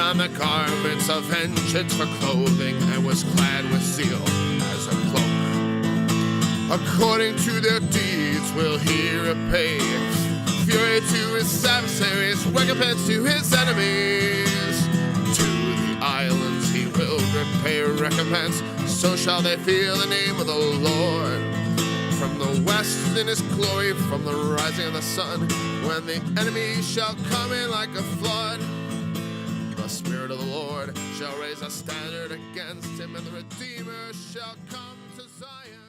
on the garments of vengeance for clothing, and was clad with zeal as a cloak. According to their deeds will he repay fury to his adversaries, recompense to his enemies. To the islands he will repay recompense, so shall they fear the name of the Lord. From the west in his glory, from the rising of the sun, when the enemy shall come in like a flood. The Spirit of the Lord shall raise a standard against him, and the Redeemer shall come to Zion.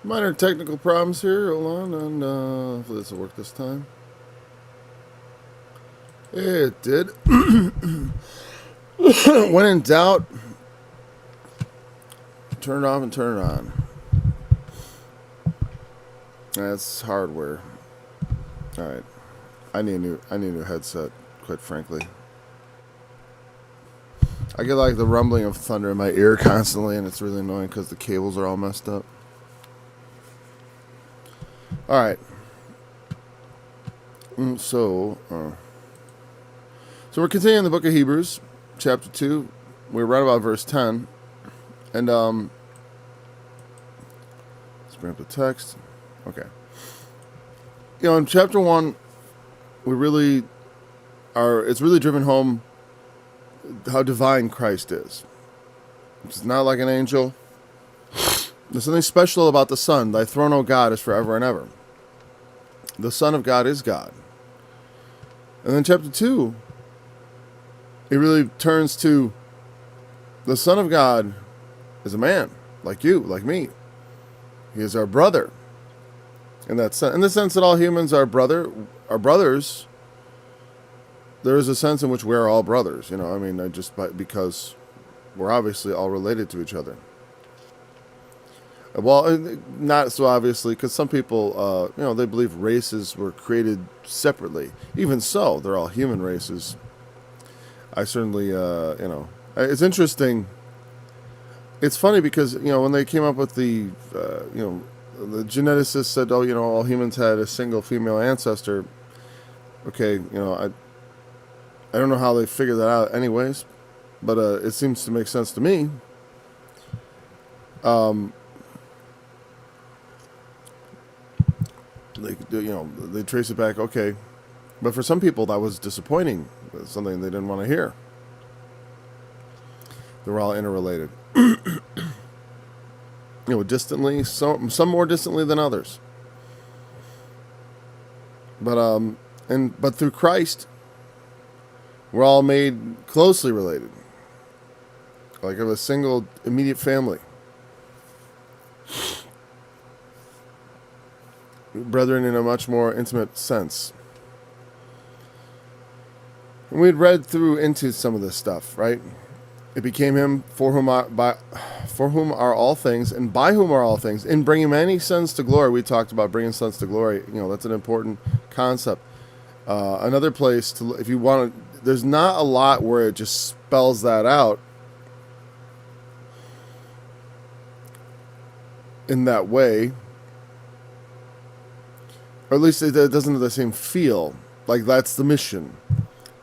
Minor technical problems here. Hold on, and hopefully this will work this time. It did. When in doubt, turn it off and turn it on. That's hardware. All right, I need a new headset. Quite frankly, I get like the rumbling of thunder in my ear constantly, and it's really annoying because the cables are all messed up. All right. So we're continuing the book of Hebrews, chapter 2. We're right about verse 10. And let's bring up the text. Okay. You know, in chapter 1, it's really driven home how divine Christ is. It's not like an angel. There's something special about the Son. Thy throne, O God, is forever and ever. The Son of God is God. And then chapter 2, it really turns to the Son of God is a man, like you, like me. He is our brother. In the sense that all humans are brothers, there is a sense in which we're all brothers. You know, I mean, because we're obviously all related to each other. Well, not so obviously, because some people, they believe races were created separately. Even so, they're all human races. I certainly, it's interesting. It's funny because, when they came up with the geneticists said, all humans had a single female ancestor. Okay, I don't know how they figured that out anyways, but it seems to make sense to me. They trace it back, okay. But for some people, that was disappointing. That's something they didn't want to hear. They were all interrelated. Distantly, some more distantly than others. But through Christ, we're all made closely related. Like of a single immediate family. Brethren in a much more intimate sense. And we'd read through into some of this stuff, right? It became him for whom are all things, and by whom are all things, in bringing many sons to glory. We talked about bringing sons to glory. That's an important concept. Another place if you want to, there's not a lot where it just spells that out in that way. Or at least it doesn't have the same feel. Like that's the mission.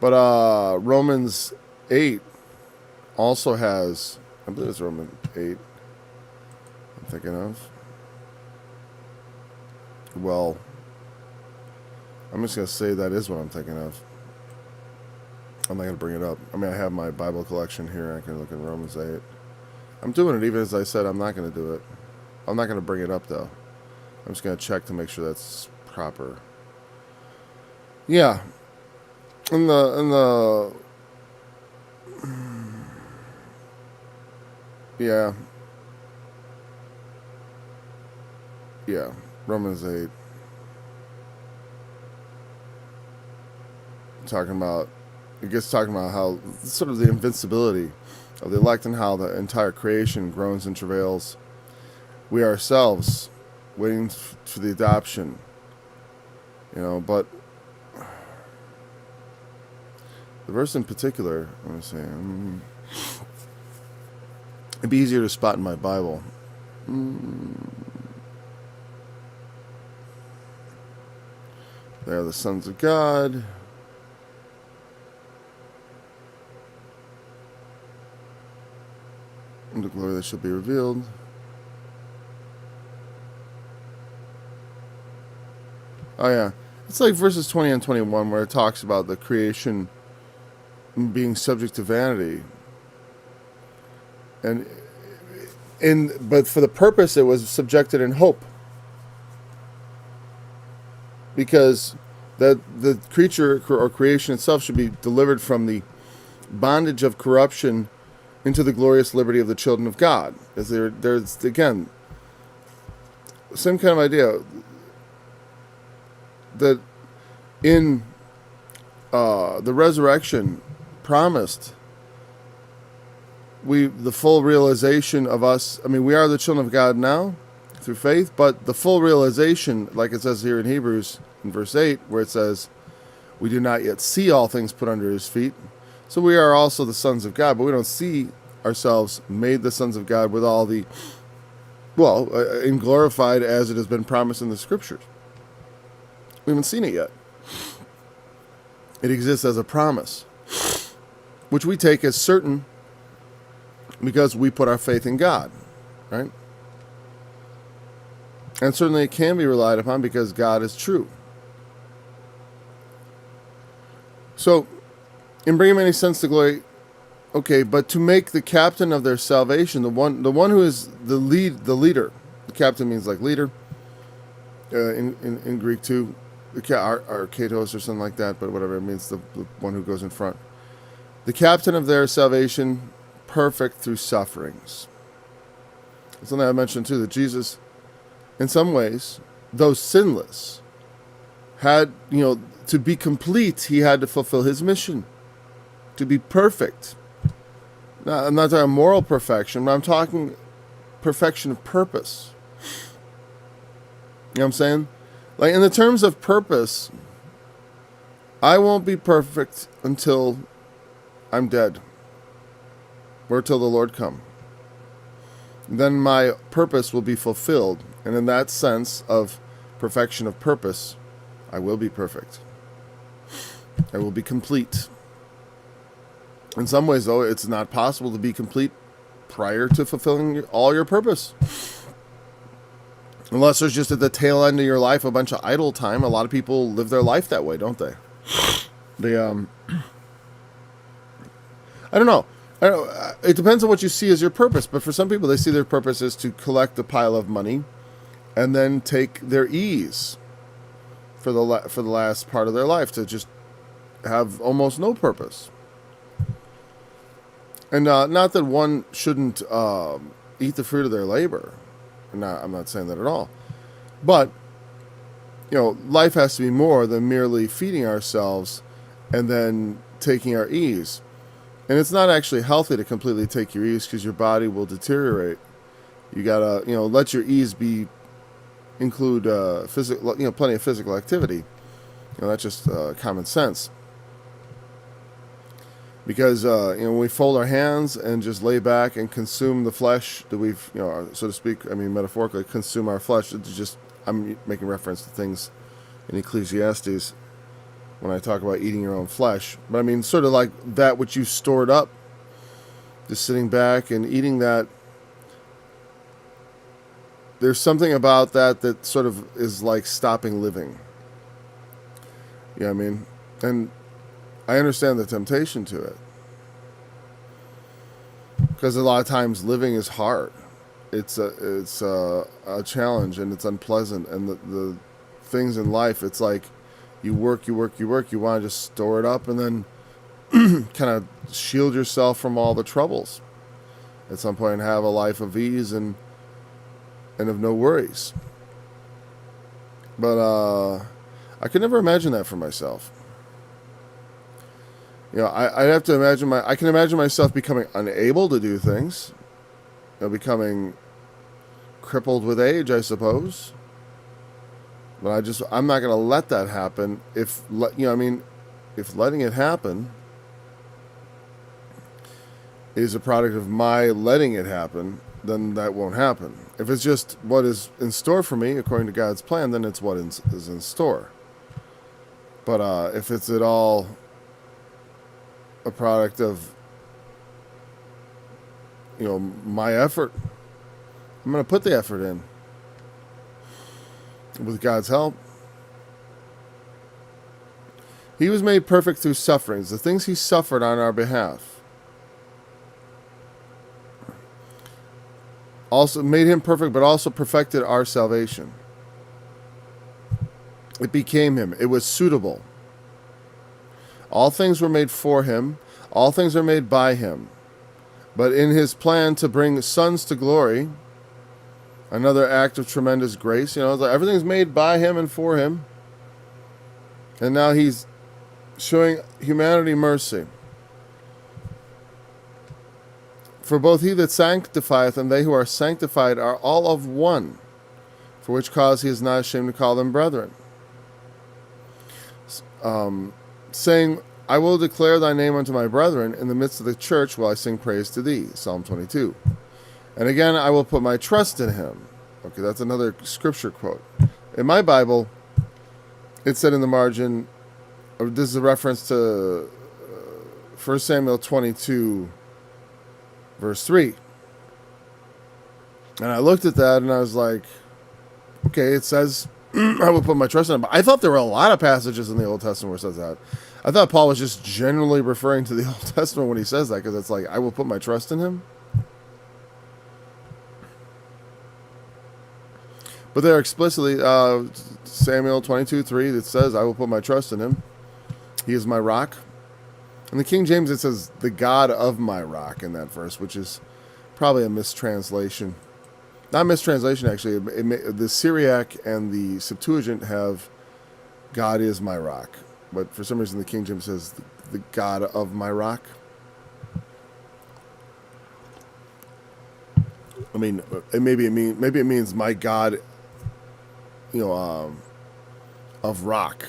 But Romans 8 also has, I believe it's Romans 8 I'm thinking of. Well, I'm just going to say that is what I'm thinking of. I'm not going to bring it up. I mean, I have my Bible collection here. I can look at Romans 8. I'm doing it even as I said I'm not going to do it. I'm not going to bring it up, though. I'm just going to check to make sure that's proper. Yeah. In the yeah. Yeah. Romans 8. Talking about how sort of the invincibility of the elect and how the entire creation groans and travails. We ourselves waiting for the adoption, but the verse in particular, let me see, it'd be easier to spot in my Bible. They are the sons of God. And the glory that shall be revealed. Oh yeah. It's like verses 20 and 21 where it talks about the creation being subject to vanity. But for the purpose it was subjected in hope. Because that the creature or creation itself should be delivered from the bondage of corruption into the glorious liberty of the children of God. As there's again same kind of idea that in the resurrection promised the full realization of us. I mean, we are the children of God now through faith, but the full realization, like it says here in Hebrews in verse 8, where it says, we do not yet see all things put under his feet. So we are also the sons of God, but we don't see ourselves made the sons of God with all the, and glorified as it has been promised in the scriptures. We haven't seen it yet. It exists as a promise, which we take as certain because we put our faith in God, right? And certainly it can be relied upon because God is true. So, in bringing many sons to glory, okay, but to make the captain of their salvation, the one who is the leader. The captain means like leader in Greek too. Arkatos or something like that, but whatever, it means the one who goes in front. The captain of their salvation, perfect through sufferings. Something I mentioned too, that Jesus, in some ways, though sinless, had, to be complete, he had to fulfill his mission. To be perfect. Now, I'm not talking moral perfection, but I'm talking perfection of purpose. You know what I'm saying? Like, in the terms of purpose, I won't be perfect until I'm dead. Or till the Lord come. Then my purpose will be fulfilled. And in that sense of perfection of purpose, I will be perfect. I will be complete. In some ways, though, it's not possible to be complete prior to fulfilling all your purpose. Unless there's just at the tail end of your life a bunch of idle time. A lot of people live their life that way, don't they? I don't know. It depends on what you see as your purpose. But for some people, they see their purpose is to collect a pile of money and then take their ease for the last part of their life, to just have almost no purpose. And not that one shouldn't eat the fruit of their labor. I'm not saying that at all. But, life has to be more than merely feeding ourselves and then taking our ease. And it's not actually healthy to completely take your ease because your body will deteriorate. You gotta, let your ease include physical, plenty of physical activity. That's just common sense. Because, when we fold our hands and just lay back and consume the flesh that we've, so to speak, metaphorically, consume our flesh. It's just, I'm making reference to things in Ecclesiastes when I talk about eating your own flesh. But sort of like that which you stored up, just sitting back and eating that. There's something about that sort of is like stopping living. You know what I mean? And I understand the temptation to it. Because a lot of times living is hard. It's a challenge and it's unpleasant. And the things in life, it's like you work. You want to just store it up and then kind of shield yourself from all the troubles at some point and have a life of ease and of no worries. But I could never imagine that for myself. I'd have to imagine I can imagine myself becoming unable to do things. Becoming crippled with age, I suppose. But I'm not going to let that happen. If letting it happen is a product of my letting it happen, then that won't happen. If it's just what is in store for me, according to God's plan, then it's what is in store. But if it's at all a product of, my effort, I'm going to put the effort in with God's help. He was made perfect through sufferings, the things he suffered on our behalf. Also made him perfect, but also perfected our salvation. It became him. It was suitable. All things were made for him. All things are made by him. But in his plan to bring sons to glory, another act of tremendous grace, everything's made by him and for him. And now he's showing humanity mercy. For both he that sanctifieth and they who are sanctified are all of one, for which cause he is not ashamed to call them brethren. Saying, I will declare thy name unto my brethren, in the midst of the church will I sing praise to thee. Psalm 22. And again, I will put my trust in him. Okay, that's another scripture quote. In my Bible, it said in the margin, this is a reference to 1 Samuel 22, verse 3. And I looked at that and I was like, okay, it says, I will put my trust in him. I thought there were a lot of passages in the Old Testament where it says that. I thought Paul was just generally referring to the Old Testament when he says that, because it's like, I will put my trust in him. But there explicitly, Samuel 22:3, it says, I will put my trust in him. He is my rock. In the King James, it says, the God of my rock in that verse, which is probably a mistranslation. Not mistranslation, actually. The Syriac and the Septuagint have, God is my rock. But for some reason, the King James says, the God of my rock. I mean, maybe it means my God, of rock,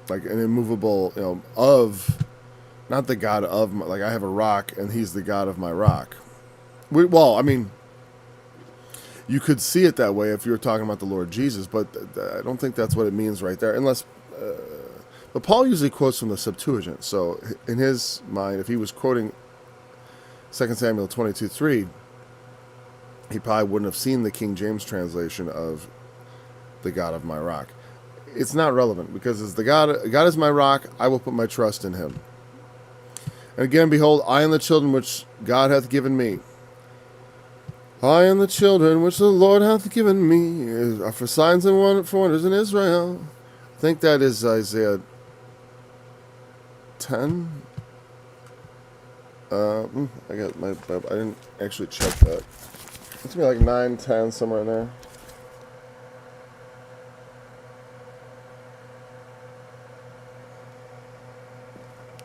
like an immovable, of, not the God of, like I have a rock and he's the God of my rock. Well, I mean, you could see it that way if you were talking about the Lord Jesus, but I don't think that's what it means right there, unless, but Paul usually quotes from the Septuagint, so in his mind, if he was quoting 2 Samuel 22:3, he probably wouldn't have seen the King James translation of the God of my rock. It's not relevant, because as God is my rock, I will put my trust in him. And again, behold, I and the children which God hath given me. I and the children which the Lord hath given me are for signs and for wonders in Israel. I think that is Isaiah 10. I didn't actually check that. It's gonna be like 9, 10, somewhere in there.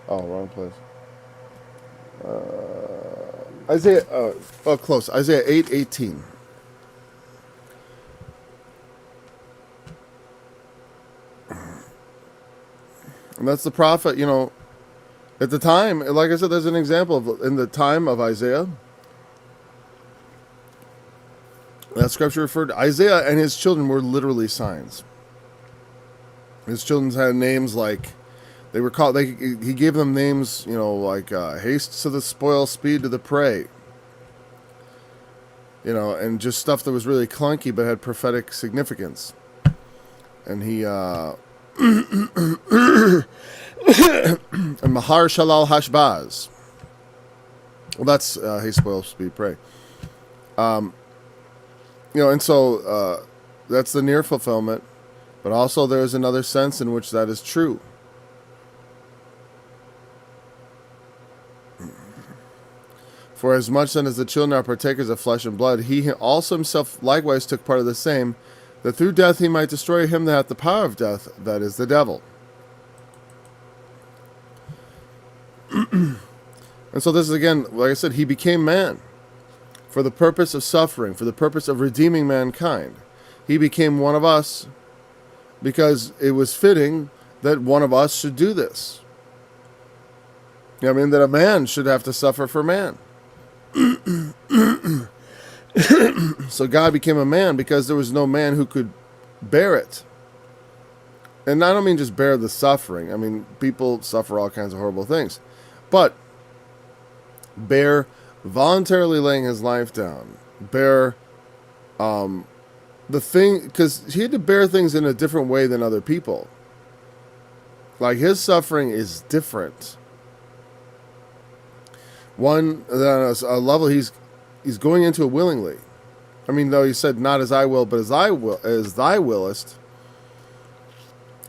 Oh, wrong place. Isaiah, close. Isaiah 8:18. And that's the prophet, at the time, like I said, there's an example of, in the time of Isaiah, that scripture referred to Isaiah and his children were literally signs. His children had names like, they were called, he gave them names, like haste to the spoil, speed to the prey. And just stuff that was really clunky but had prophetic significance. And he, and Mahar Shalal Hashbaz. Well, that's haste, spoil, speed, prey. And so that's the near fulfillment. But also there's another sense in which that is true. For as much then as the children are partakers of flesh and blood, he also himself likewise took part of the same, that through death he might destroy him that hath the power of death, that is the devil. And so this is again, like I said, he became man for the purpose of suffering, for the purpose of redeeming mankind. He became one of us because it was fitting that one of us should do this. That a man should have to suffer for man. So God became a man because there was no man who could bear it. And I don't mean just bear the suffering. I mean, people suffer all kinds of horrible things. But bear voluntarily laying his life down. Bear the thing, because he had to bear things in a different way than other people. Like, his suffering is different. One, on a level, he's going into it willingly. I mean, though he said, not as I will, but as thy willest,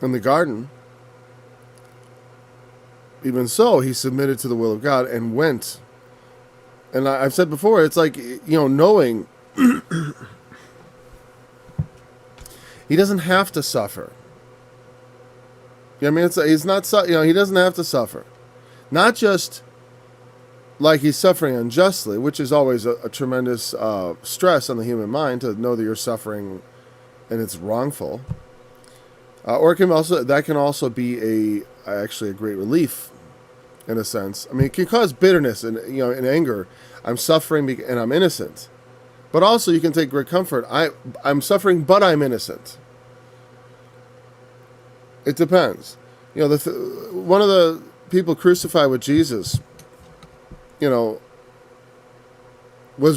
in the garden, even so, he submitted to the will of God and went. And I've said before, it's like, knowing he doesn't have to suffer. I mean, he's not, he doesn't have to suffer. Not just like he's suffering unjustly, which is always a tremendous stress on the human mind to know that you're suffering and it's wrongful. Or it can also be actually a great relief, in a sense. I mean, it can cause bitterness and and anger. I'm suffering and I'm innocent, but also you can take great comfort. I'm suffering, but I'm innocent. It depends. One of the people crucified with Jesus, was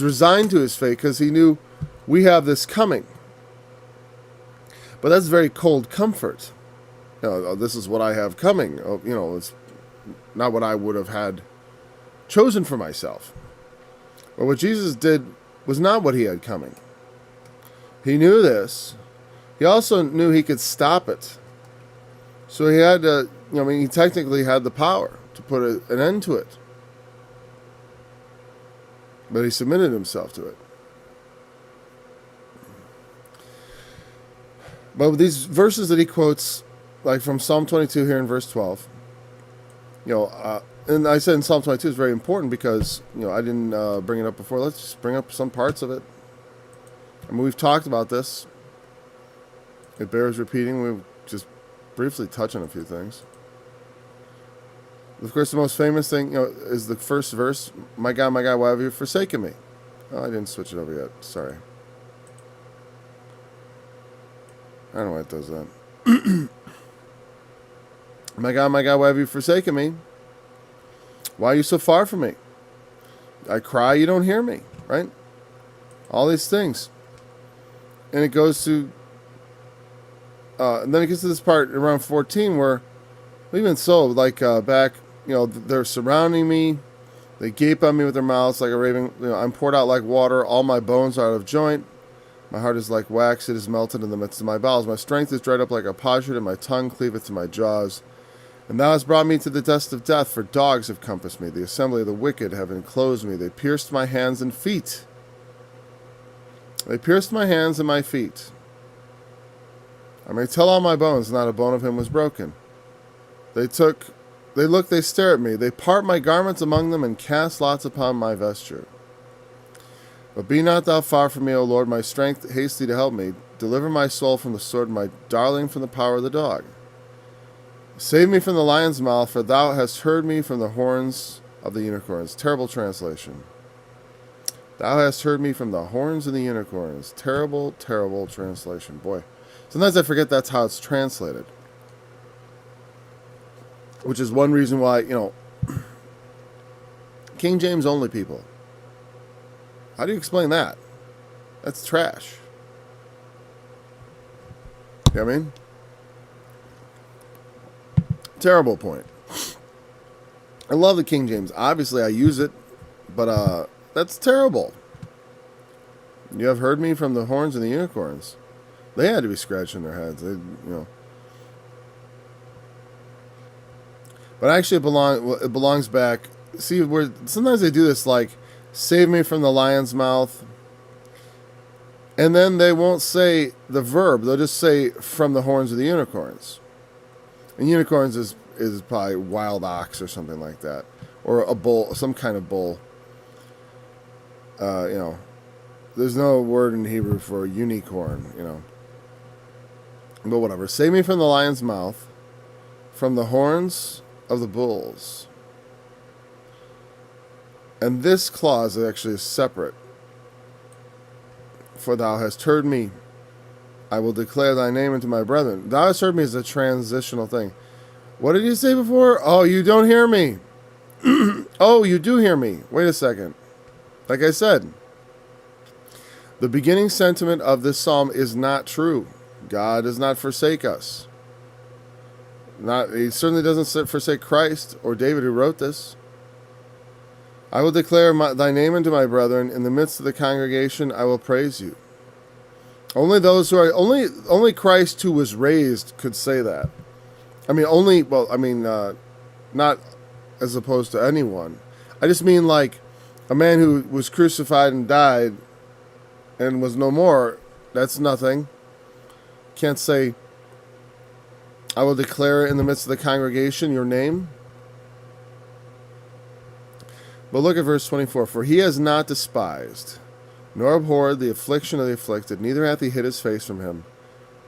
resigned to his fate because he knew we have this coming. But that's very cold comfort. This is what I have coming. It's not what I would have had chosen for myself. But what Jesus did was not what he had coming. He knew this. He also knew he could stop it. So he had to, he technically had the power to put an end to it. But he submitted himself to it. But with these verses that he quotes, like from Psalm 22 here in verse 12, and I said in Psalm 22 is very important because, I didn't bring it up before. Let's just bring up some parts of it. I mean, we've talked about this. It bears repeating. We'll just briefly touch on a few things. Of course, the most famous thing, is the first verse, my God, why have you forsaken me? Oh, I didn't switch it over yet. Sorry. I don't know why it does that. My God, why have you forsaken me? Why are you so far from me? I cry, you don't hear me, right? All these things. And it goes to, and then it gets to this part around 14 where, even so, like back, they're surrounding me. They gape on me with their mouths like a raven. I'm poured out like water. All my bones are out of joint. My heart is like wax. It is melted in the midst of my bowels. My strength is dried up like a potsherd, and my tongue cleaveth to my jaws. And thou hast brought me to the dust of death, for dogs have compassed me. The assembly of the wicked have enclosed me. They pierced my hands and feet. They pierced my hands and my feet. I may tell all my bones, not a bone of him was broken. They stare at me. They part my garments among them and cast lots upon my vesture. But be not thou far from me, O Lord, my strength, haste thee to help me. Deliver my soul from the sword, my darling from the power of the dog. Save me from the lion's mouth, for thou hast heard me from the horns of the unicorns. Terrible translation. Thou hast heard me from the horns of the unicorns. Terrible, terrible translation. Boy, sometimes I forget that's how it's translated. Which is one reason why, King James only people. How do you explain that? That's trash. You know what I mean? Terrible point. I love the King James. Obviously, I use it, but that's terrible. You have heard me from the horns and the unicorns. They had to be scratching their heads. But actually, it belongs back. See, where sometimes they do this, like, save me from the lion's mouth. And then they won't say the verb. They'll just say from the horns of the unicorns. And unicorns is probably wild ox or something like that. Or a bull, some kind of bull. There's no word in Hebrew for unicorn, But whatever. Save me from the lion's mouth, from the horns of the bulls. And this clause actually is separate. For thou hast heard me I will declare thy name unto my brethren. Thou hast heard me is a transitional thing. What did you say before? Oh, you don't hear me. Oh, you do hear me. Wait a second. Like I said, the beginning sentiment of this psalm is not true. God does not forsake us. He certainly doesn't forsake Christ or David who wrote this. I will declare thy name unto my brethren. In the midst of the congregation, I will praise you. Only those who are only Christ who was raised could say that. I mean, not as opposed to anyone. I just mean like a man who was crucified and died and was no more. That's nothing. Can't say, I will declare in the midst of the congregation your name. But look at verse 24. For he has not despised, nor abhorred the affliction of the afflicted, neither hath he hid his face from him.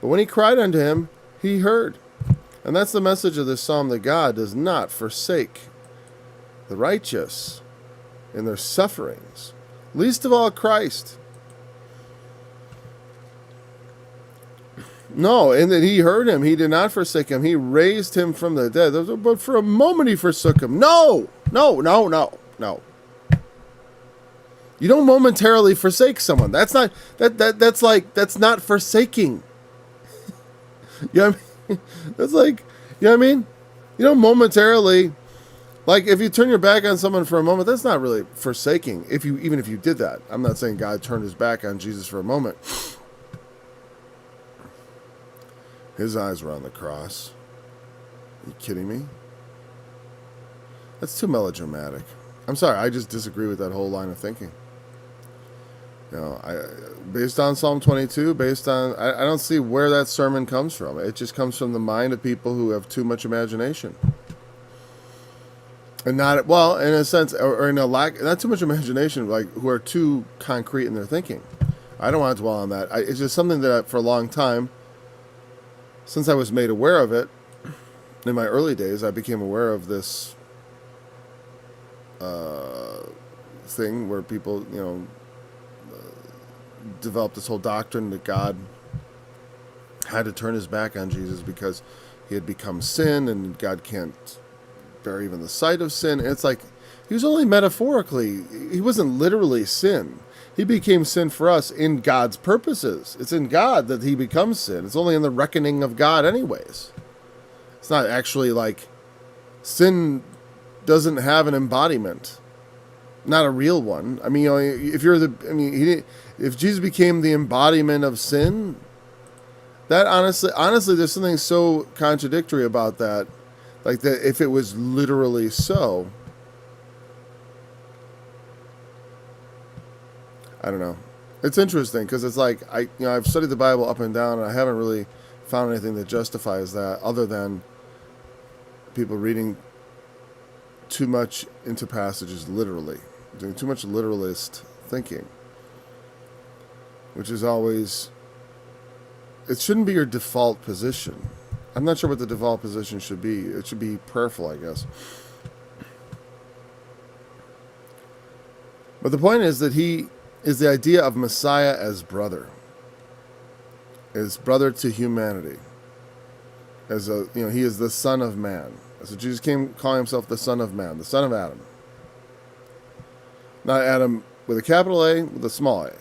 But when he cried unto him, he heard. And that's the message of this psalm, that God does not forsake the righteous in their sufferings, least of all Christ. No, and that he heard him. He did not forsake him. He raised him from the dead. But for a moment he forsook him. No. You don't momentarily forsake someone. That's not that's not forsaking. You know what I mean? That's like, you know what I mean? You don't momentarily, like if you turn your back on someone for a moment, that's not really forsaking. Even if you did that. I'm not saying God turned his back on Jesus for a moment. His eyes were on the cross. Are you kidding me? That's too melodramatic. I'm sorry, I just disagree with that whole line of thinking. You know, based on Psalm 22, I don't see where that sermon comes from. It just comes from the mind of people who have too much imagination. And not, well, in a sense, or in a lack, not too much imagination, like who are too concrete in their thinking. I don't want to dwell on that. It's just something that for a long time, since I was made aware of it, in my early days, I became aware of this thing where people, you know, developed this whole doctrine that God had to turn his back on Jesus because he had become sin, and God can't bear even the sight of sin. And it's like, he was only metaphorically, he wasn't literally sin. He became sin for us in God's purposes. It's in God that he becomes sin. It's only in the reckoning of God anyways. It's not actually like, sin doesn't have an embodiment. Not a real one. I mean, you know, if Jesus became the embodiment of sin, that honestly, there's something so contradictory about that. Like that, if it was literally so, I don't know. It's interesting because it's like I've studied the Bible up and down, and I haven't really found anything that justifies that, other than people reading too much into passages literally, doing too much literalist thinking, which is always, it shouldn't be your default position. I'm not sure what the default position should be. It should be prayerful, I guess. But the point is that he is the idea of Messiah as brother, as brother to humanity, as he is the Son of Man. So Jesus came calling himself the Son of Man, the Son of Adam. Not Adam with a capital A, with a small a.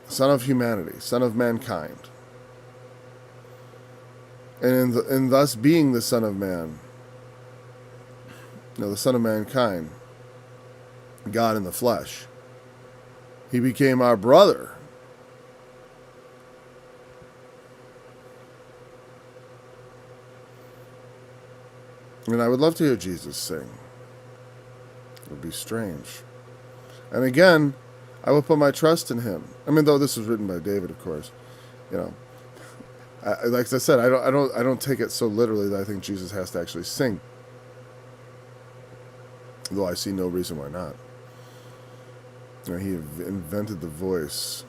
Son of humanity, Son of mankind. And in thus being the Son of Man, the Son of mankind, God in the flesh, he became our brother. And I would love to hear Jesus sing. It would be strange. And again, I will put my trust in him. I mean, though this was written by David, of course, like I said, I don't take it so literally that I think Jesus has to actually sing. Though I see no reason why not. He invented the voice,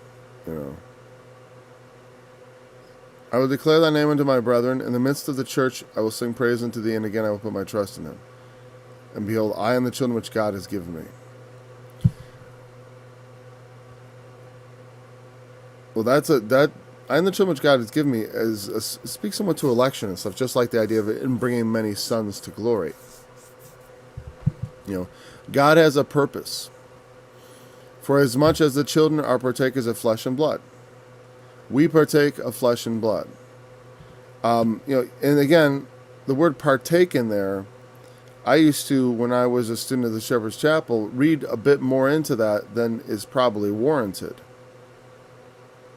I will declare thy name unto my brethren. In the midst of the church I will sing praise unto thee, and again I will put my trust in him. And behold, I am the children which God has given me. Well, that I am the children which God has given me speaks somewhat to election and stuff, just like the idea of it in bringing many sons to glory. God has a purpose. For as much as the children are partakers of flesh and blood, we partake of flesh and blood. And again, the word partake in there, I used to, when I was a student of the Shepherd's Chapel, read a bit more into that than is probably warranted.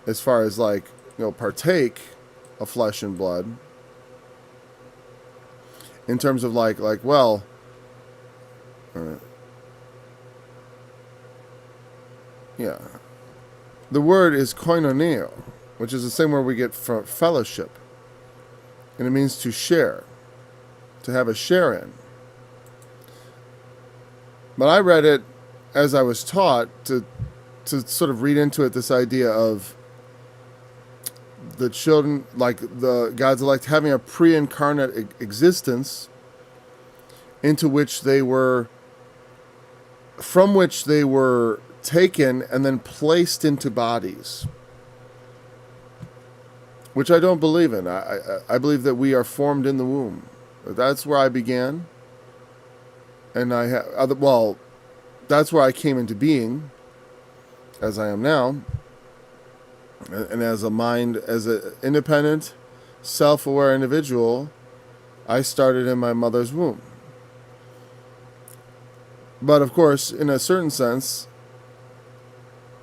As far as partake of flesh and blood. In terms of yeah. The word is koinoneo, which is the same word we get from fellowship. And it means to share, to have a share in. But I read it as I was taught to sort of read into it this idea of the children, like the God's elect, having a pre-incarnate existence from which they were taken and then placed into bodies, which I don't believe in. I believe that we are formed in the womb. That's where I began, and that's where I came into being, as I am now, and as a mind, as an independent, self-aware individual, I started in my mother's womb. But of course, in a certain sense,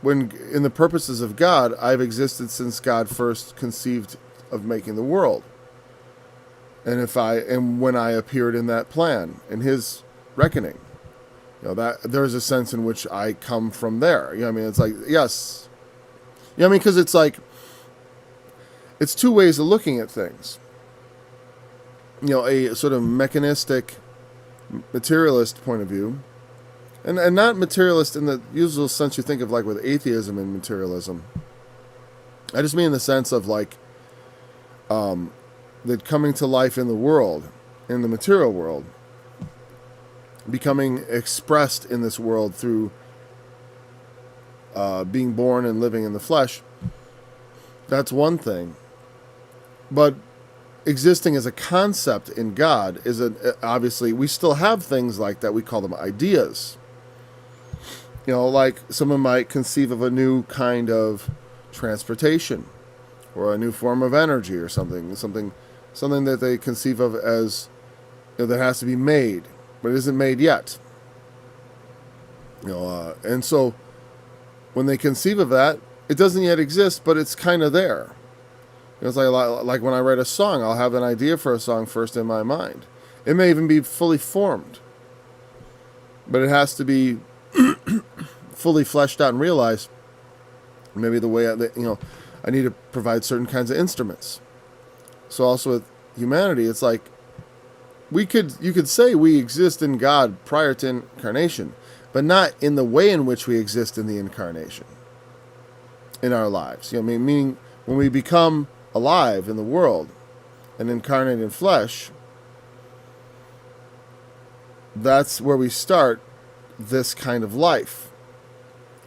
when in the purposes of God, I've existed since God first conceived of making the world. And when I appeared in that plan, in his reckoning, that there's a sense in which I come from there. It's like, yes. Because it's like, it's two ways of looking at things. A sort of mechanistic, materialist point of view, and not materialist in the usual sense you think of with atheism and materialism. I just mean in the sense of that coming to life in the world, in the material world, becoming expressed in this world through being born and living in the flesh. That's one thing. But existing as a concept in God is obviously, we still have things like that. We call them ideas. Like someone might conceive of a new kind of transportation or a new form of energy or something that they conceive of as that has to be made, but it isn't made yet. And so when they conceive of that, it doesn't yet exist, but it's kind of there. It's like when I write a song, I'll have an idea for a song first in my mind. It may even be fully formed, but it has to be fully fleshed out and realized. Maybe the way I need to provide certain kinds of instruments. So also with humanity, it's like you could say we exist in God prior to incarnation, but not in the way in which we exist in the incarnation in our lives. Meaning when we become alive in the world and incarnate in flesh, that's where we start this kind of life.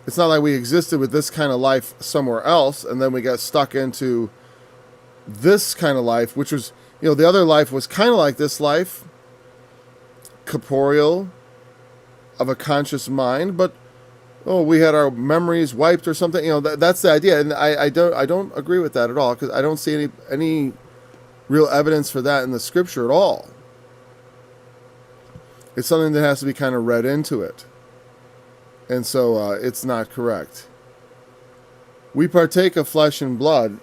It's not like we existed with this kind of life somewhere else and then we got stuck into this kind of life, which was, the other life was kind of like this life, corporeal, of a conscious mind, but we had our memories wiped or something. That's the idea, and I don't agree with that at all, because I don't see any real evidence for that in the scripture at all. It's something that has to be kind of read into it, and so it's not correct. We partake of flesh and blood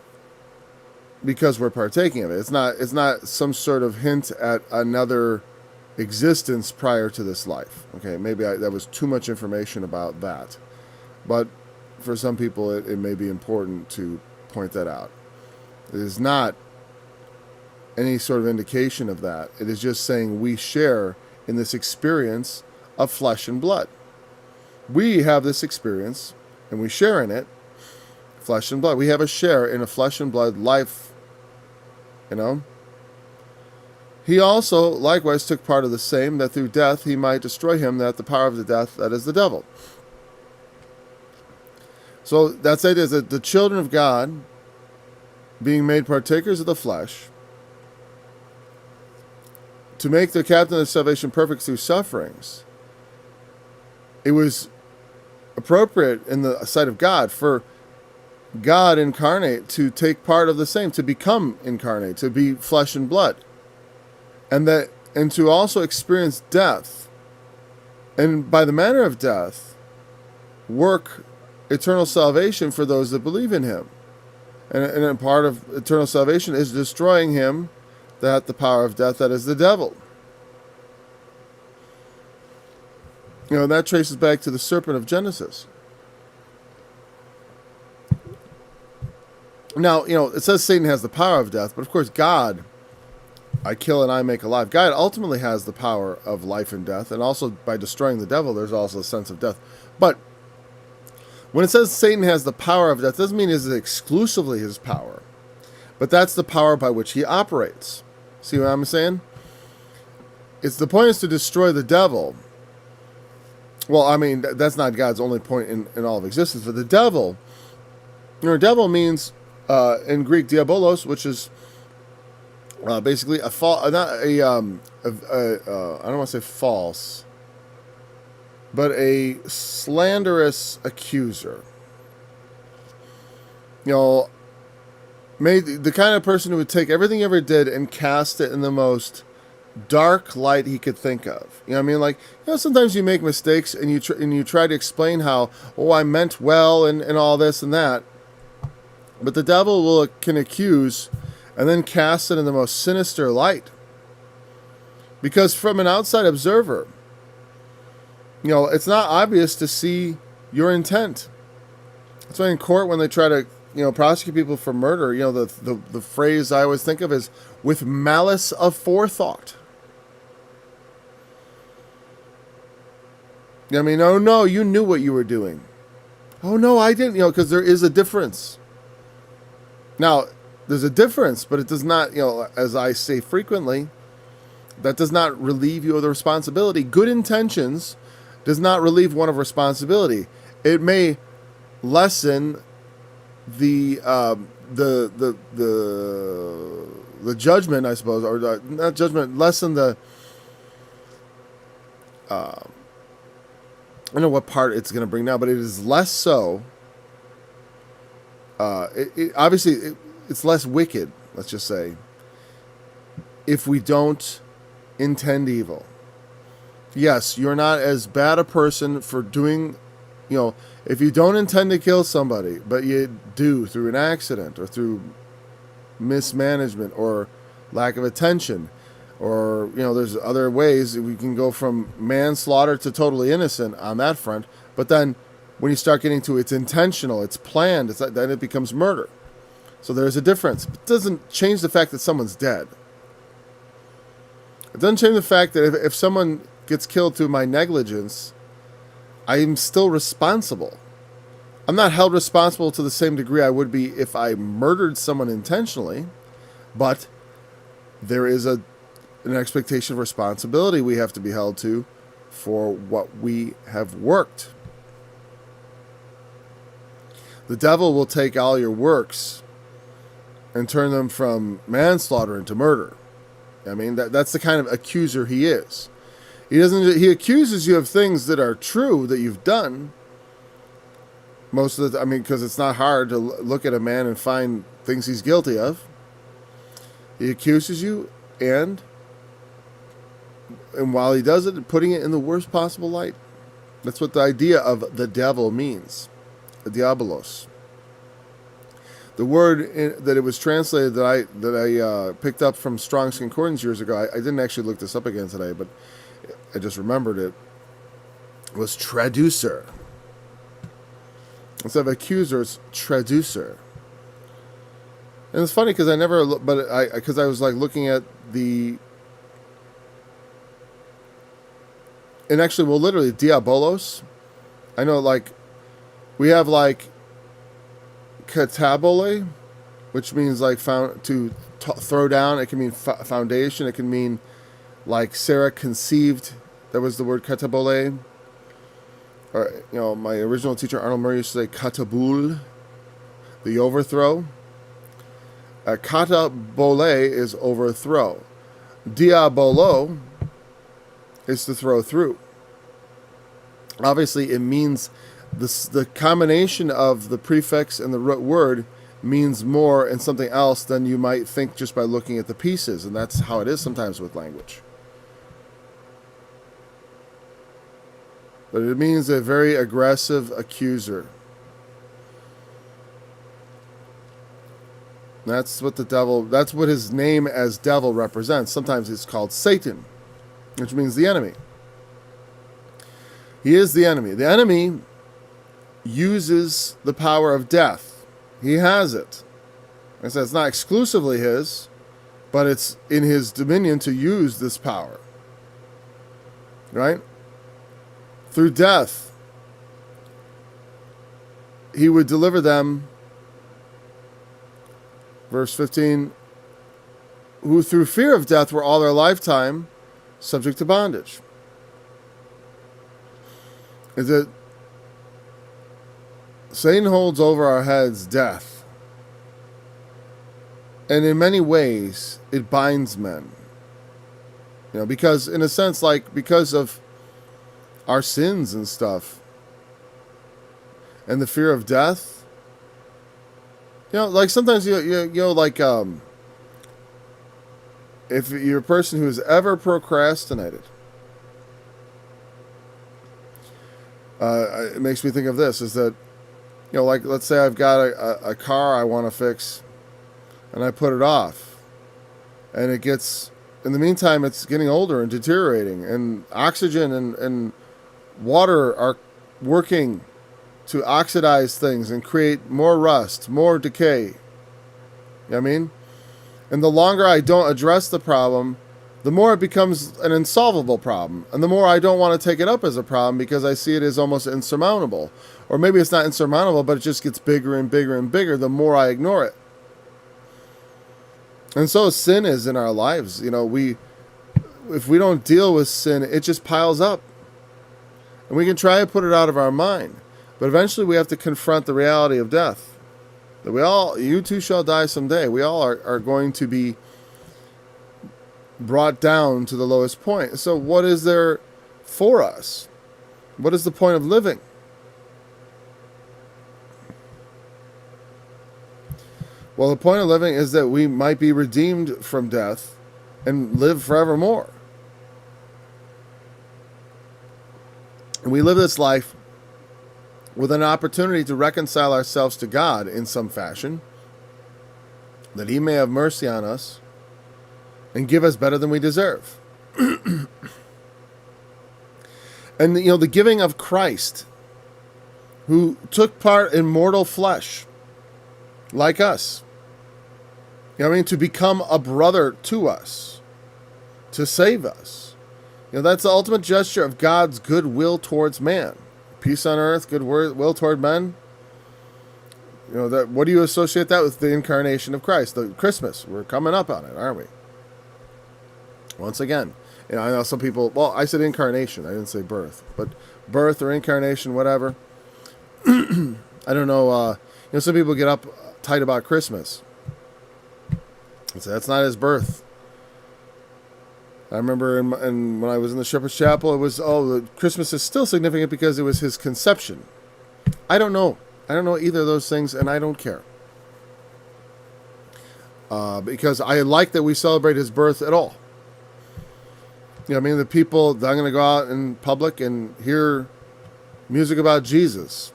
because we're partaking of it. It's not some sort of hint at another existence prior to this life. Okay, maybe that was too much information about that, but for some people it may be important to point that out. It is not any sort of indication of that. It is just saying we share in this experience of flesh and blood. We have this experience and we share in it, flesh and blood. We have a share in a flesh and blood life. He also likewise took part of the same, that through death he might destroy him that the power of the death, that is the devil. So that's the idea, is that the children of God, being made partakers of the flesh, to make the captain of salvation perfect through sufferings, it was appropriate in the sight of God for God incarnate to take part of the same, to become incarnate, to be flesh and blood, and to also experience death, and by the manner of death, work eternal salvation for those that believe in him. And a part of eternal salvation is destroying him that hath the power of death, that is the devil. That traces back to the serpent of Genesis. Now, it says Satan has the power of death, but of course God, I kill and I make alive. God ultimately has the power of life and death, and also by destroying the devil, there's also a sense of death. But when it says Satan has the power of death, it doesn't mean it's exclusively his power, but that's the power by which he operates. See what I'm saying? The point is to destroy the devil. Well, I mean, that's not God's only point in all of existence, but the devil, devil means, in Greek, Diabolos, which is basically I don't want to say false, but a slanderous accuser. The kind of person who would take everything he ever did and cast it in the most dark light he could think of. You know what I mean? Like, sometimes you make mistakes and you try to explain how, I meant well and all this and that. But the devil can accuse and then cast it in the most sinister light. Because from an outside observer, it's not obvious to see your intent. That's why in court, when they try to, prosecute people for murder, the phrase I always think of is with malice aforethought. I mean, oh no, you knew what you were doing. Oh no, I didn't, because there is a difference. Now, there's a difference, but it does not, as I say frequently, that does not relieve you of the responsibility. Good intentions does not relieve one of responsibility. It may lessen the judgment, I suppose, or not judgment, lessen the I don't know what part it's going to bring now, but it is less so. Obviously, it's less wicked, let's just say, if we don't intend evil. Yes, you're not as bad a person for doing, if you don't intend to kill somebody, but you do through an accident or through mismanagement or lack of attention, or, there's other ways we can go from manslaughter to totally innocent on that front. But then when you start getting to it's intentional, it's planned, then it becomes murder. So there's a difference. It doesn't change the fact that someone's dead. It doesn't change the fact that if someone gets killed through my negligence, I'm still responsible. I'm not held responsible to the same degree I would be if I murdered someone intentionally, but there is an expectation of responsibility we have to be held to for what we have worked. The devil will take all your works and turn them from manslaughter into murder. I mean, that's the kind of accuser he is. He accuses you of things that are true that you've done. Because it's not hard to look at a man and find things he's guilty of. He accuses you, and while he does it, putting it in the worst possible light. That's what the idea of the devil means. Diabolos. The word that it was translated that I picked up from Strong's Concordance years ago, I didn't actually look this up again today, but I just remembered it, was traducer. Instead of accuser, it's traducer. And it's funny because because I was like looking at and actually, well, literally, Diabolos. I know, we have katabole, which means throw down. It can mean foundation. It can mean Sarah conceived. That was the word katabole. or my original teacher Arnold Murray used to say katabul, the overthrow. Katabole is overthrow. Diabolo is to throw through. Obviously, it means the combination of the prefix and the root word means more in something else than you might think just by looking at the pieces, and that's how it is sometimes with language. But it means a very aggressive accuser. That's what that's what his name as devil represents. Sometimes it's called Satan, which means the enemy. He is the enemy. The enemy uses the power of death. He has it. I said it's not exclusively his, but it's in his dominion to use this power. Right? Through death, he would deliver them, verse 15, who through fear of death were all their lifetime subject to bondage. Is that Satan holds over our heads death. And in many ways, it binds men. Because in a sense, because of our sins and stuff, and the fear of death, sometimes if you're a person who's ever procrastinated, it makes me think of this, is that, let's say I've got a car I want to fix, and I put it off, and it gets, in the meantime, it's getting older and deteriorating, and oxygen and water are working to oxidize things and create more rust, more decay. You know what I mean? And the longer I don't address the problem, the more it becomes an insolvable problem. And the more I don't want to take it up as a problem because I see it as almost insurmountable. Or maybe it's not insurmountable, but it just gets bigger and bigger and bigger the more I ignore it. And so sin is in our lives. If we don't deal with sin, it just piles up. And we can try to put it out of our mind. But eventually we have to confront the reality of death. That you too shall die someday. We all are going to be brought down to the lowest point. So what is there for us? What is the point of living? Well, the point of living is that we might be redeemed from death and live forevermore. And we live this life with an opportunity to reconcile ourselves to God in some fashion, that He may have mercy on us and give us better than we deserve. And the giving of Christ, who took part in mortal flesh, like us, to become a brother to us, to save us. That's the ultimate gesture of God's goodwill towards man. Peace on earth, good will toward men. What do you associate that with? The incarnation of Christ, the Christmas. We're coming up on it, aren't we? Once again, I know some people, I said incarnation, I didn't say birth, but birth or incarnation, whatever. I don't know, some people get uptight about Christmas and say that's not his birth. I remember when I was in the Shepherd's Chapel, it was, Christmas is still significant because it was his conception. I don't know either of those things, and I don't care. Because I like that we celebrate his birth at all. The people, I'm going to go out in public and hear music about Jesus.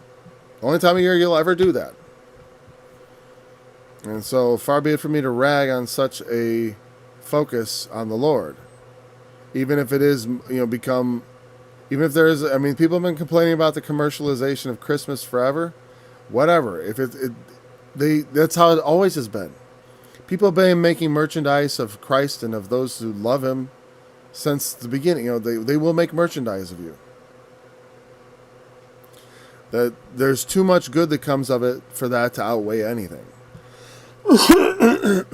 Only time of year you'll ever do that. And so far be it for me to rag on such a focus on the Lord. Even if it is, even if there is, people have been complaining about the commercialization of Christmas forever. Whatever. That's how it always has been. People have been making merchandise of Christ and of those who love him since the beginning. They will make merchandise of you. That there's too much good that comes of it for that to outweigh anything. I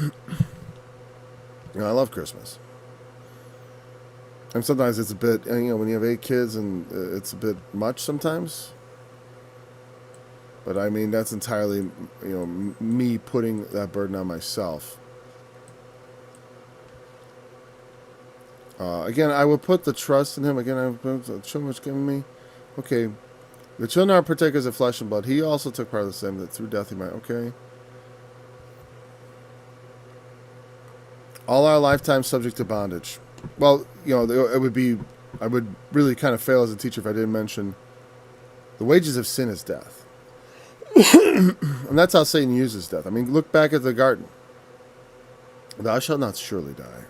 love Christmas. And sometimes it's a bit, when you have 8 kids and it's a bit much sometimes. But I mean, that's entirely, me putting that burden on myself. Again, I will put the trust in him. Again, I will put the children which given me. Okay. The children are partakers of flesh and blood. He also took part of the same, that through death he might. Okay. All our lifetime subject to bondage. Well, it would be, I would really kind of fail as a teacher if I didn't mention the wages of sin is death. And that's how Satan uses death. I mean, look back at the garden. Thou shalt not surely die.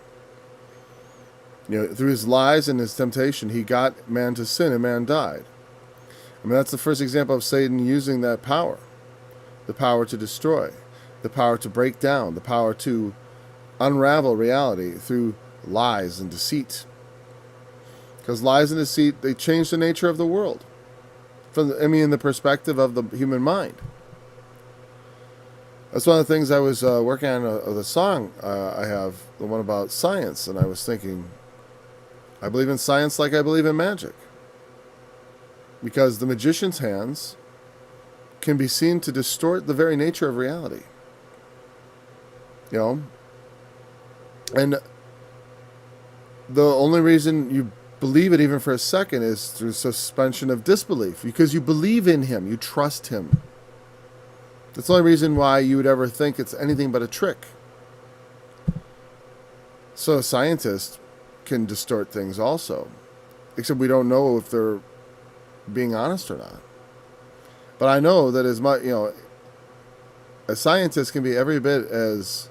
Through his lies and his temptation, he got man to sin and man died. I mean, that's the first example of Satan using that power. The power to destroy. The power to break down. The power to unravel reality through lies and deceit. Because lies and deceit, they change the nature of the world. In the perspective of the human mind. That's one of the things I was working on, the song I have, the one about science, and I was thinking, I believe in science like I believe in magic. Because the magician's hands can be seen to distort the very nature of reality. And the only reason you believe it even for a second is through suspension of disbelief, because you believe in him, you trust him. That's the only reason why you would ever think it's anything but a trick. So a scientist can distort things also, except we don't know if they're being honest or not. But I know that as much, a scientist can be every bit as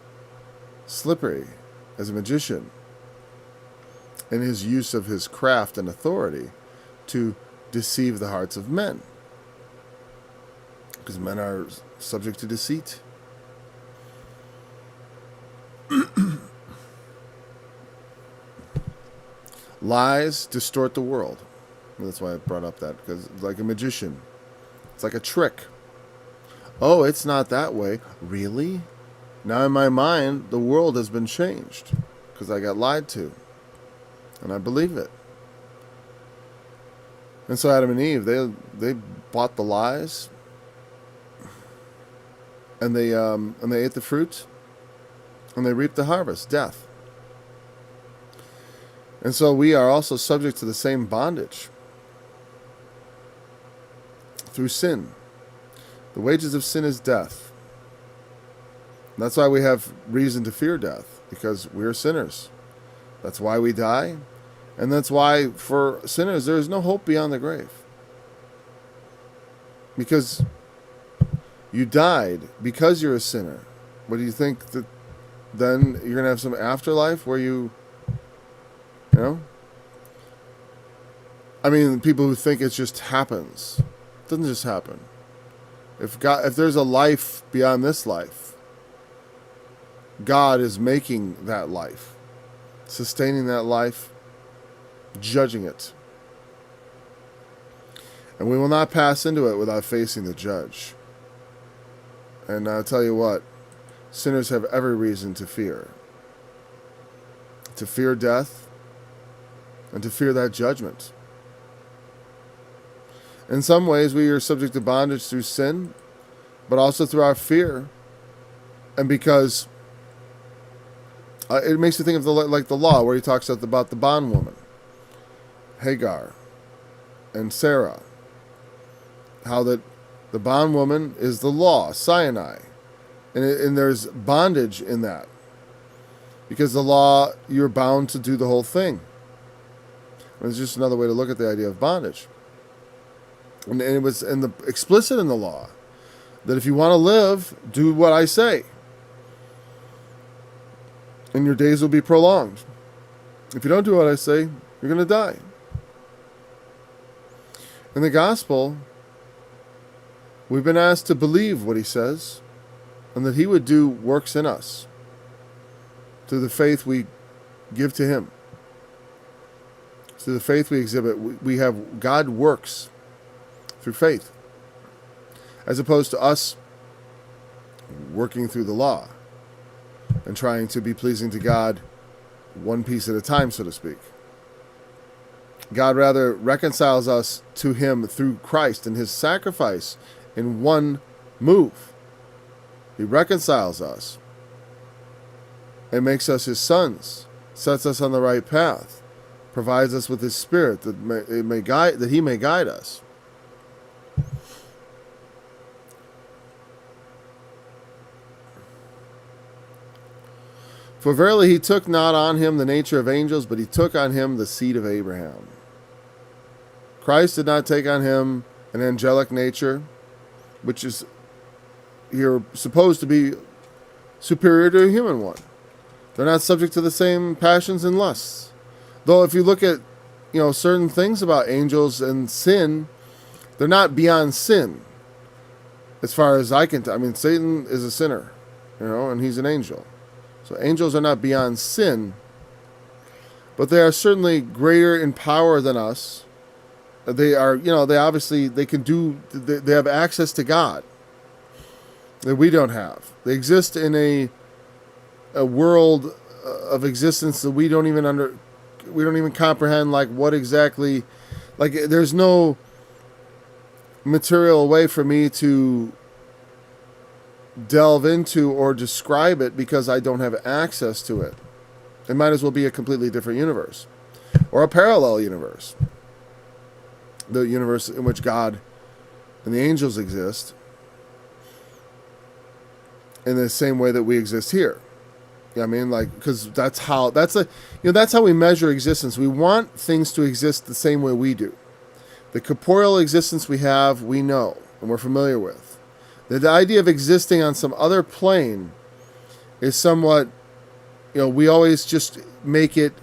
slippery as a magician in his use of his craft and authority to deceive the hearts of men. Because men are subject to deceit. Lies distort the world. And that's why I brought up that, because it's like a magician. It's like a trick. Oh, it's not that way. Really? Now in my mind, the world has been changed because I got lied to. And I believe it. And so Adam and Eve, they bought the lies, and they ate the fruit, and they reaped the harvest, death. And so we are also subject to the same bondage through sin. The wages of sin is death. And that's why we have reason to fear death, because we're sinners. That's why we die. And that's why for sinners there is no hope beyond the grave. Because you died because you're a sinner. What do you think that then you're going to have some afterlife where you I mean, people who think it just happens. It doesn't just happen. If there's a life beyond this life, God is making that life, sustaining that life, judging it. And we will not pass into it without facing the judge. And I'll tell you what, sinners have every reason to fear. To fear death, and to fear that judgment. In some ways, we are subject to bondage through sin, but also through our fear. And because it makes you think of the law, where he talks about the bondwoman, Hagar, and Sarah. How that the bondwoman is the law, Sinai. And there's bondage in that. Because the law, you're bound to do the whole thing. It's just another way to look at the idea of bondage. And it was explicit in the law that if you want to live, do what I say. And your days will be prolonged. If you don't do what I say, you're going to die. In the gospel, we've been asked to believe what he says, and that he would do works in us through the faith we give to him. Through the faith we exhibit, we have God works through faith, as opposed to us working through the law and trying to be pleasing to God one piece at a time, so to speak. God rather reconciles us to him through Christ and his sacrifice in one move. He reconciles us and makes us his sons, sets us on the right path, provides us with his Spirit that he may guide us. For verily he took not on him the nature of angels, but he took on him the seed of Abraham. Christ did not take on him an angelic nature, which is here supposed to be superior to a human one. They're not subject to the same passions and lusts. Though if you look at, certain things about angels and sin, they're not beyond sin. As far as I can tell. Satan is a sinner, and he's an angel. So angels are not beyond sin, but they are certainly greater in power than us. They are, they have access to God that we don't have. They exist in a world of existence that we don't even comprehend, like what exactly, like there's no material way for me to delve into or describe it because I don't have access to it. It might as well be a completely different universe or a parallel universe. The universe in which God and the angels exist in the same way that we exist here. Because that's how we measure existence. We want things to exist the same way we do. The corporeal existence we have, we know and we're familiar with. The idea of existing on some other plane is somewhat, we always just make it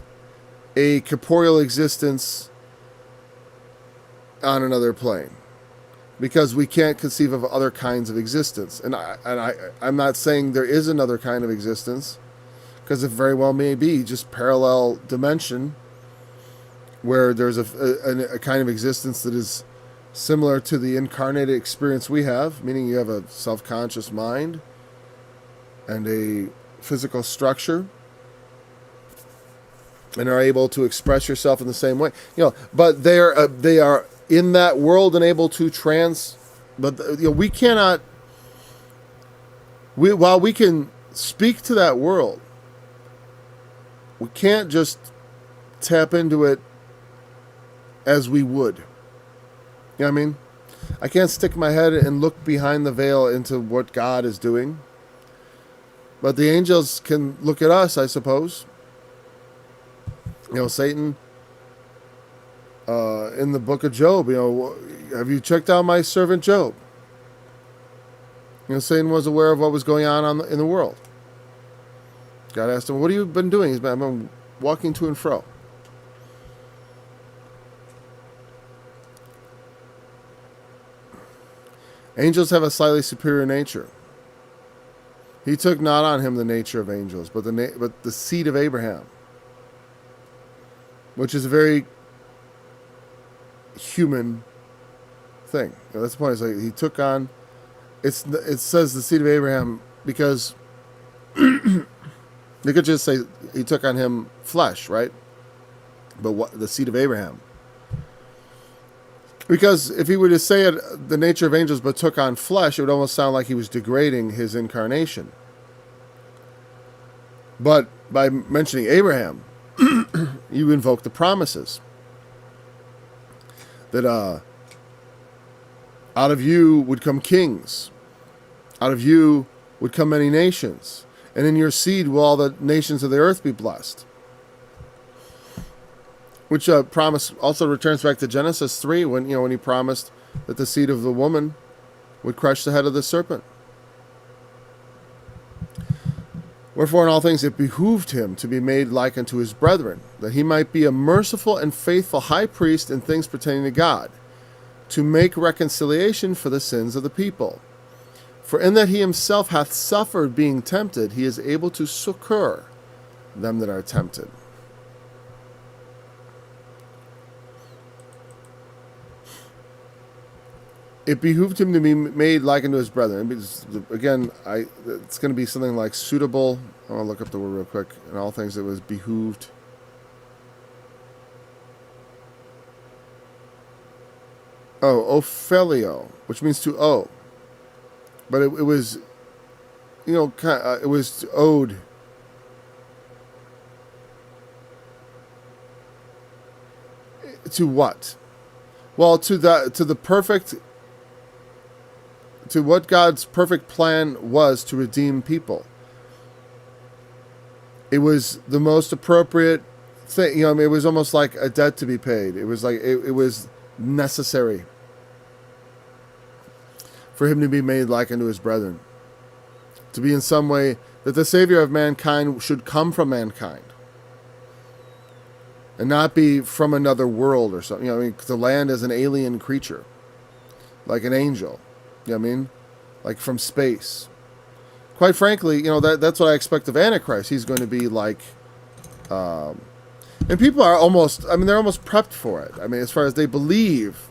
a corporeal existence on another plane because we can't conceive of other kinds of existence. And I'm not saying there is another kind of existence, because it very well may be just parallel dimension where there's a kind of existence that is similar to the incarnated experience we have, meaning you have a self-conscious mind and a physical structure and are able to express yourself in the same way. But they are in that world and able to we cannot, while we can speak to that world, we can't just tap into it as we would. You know what I mean? I can't stick my head and look behind the veil into what God is doing. But the angels can look at us, I suppose. Satan, in the book of Job, have you checked out my servant Job? Satan was aware of what was going on in the world. God asked him, what have you been doing? He's been walking to and fro. Angels have a slightly superior nature. He took not on him the nature of angels, but the seed of Abraham, which is a very human thing. That's the point. It's like he took on. It says the seed of Abraham because you could just say he took on him flesh, right? But what the seed of Abraham? Because if he were to say it, the nature of angels, but took on flesh, it would almost sound like he was degrading his incarnation. But by mentioning Abraham, you invoke the promises that out of you would come kings, out of you would come many nations, and in your seed will all the nations of the earth be blessed. Which promise also returns back to Genesis 3 when he promised that the seed of the woman would crush the head of the serpent. Wherefore in all things it behooved him to be made like unto his brethren, that he might be a merciful and faithful high priest in things pertaining to God, to make reconciliation for the sins of the people. For in that he himself hath suffered being tempted, he is able to succor them that are tempted. It behooved him to be made like unto his brethren. Again, it's going to be something like suitable. I want to look up the word real quick. In all things, it was behooved. Oh, Ophelio, which means to owe. But it was, it was owed. To what? Well, to what God's perfect plan was to redeem people. It was the most appropriate thing. It was almost like a debt to be paid. It was like it was necessary for him to be made like unto his brethren, to be in some way that the Savior of mankind should come from mankind and not be from another world or something. The land is an alien creature, like an angel. Like from space. Quite frankly, that's what I expect of Antichrist. He's going to be like, and people are almost, they're almost prepped for it. As far as they believe,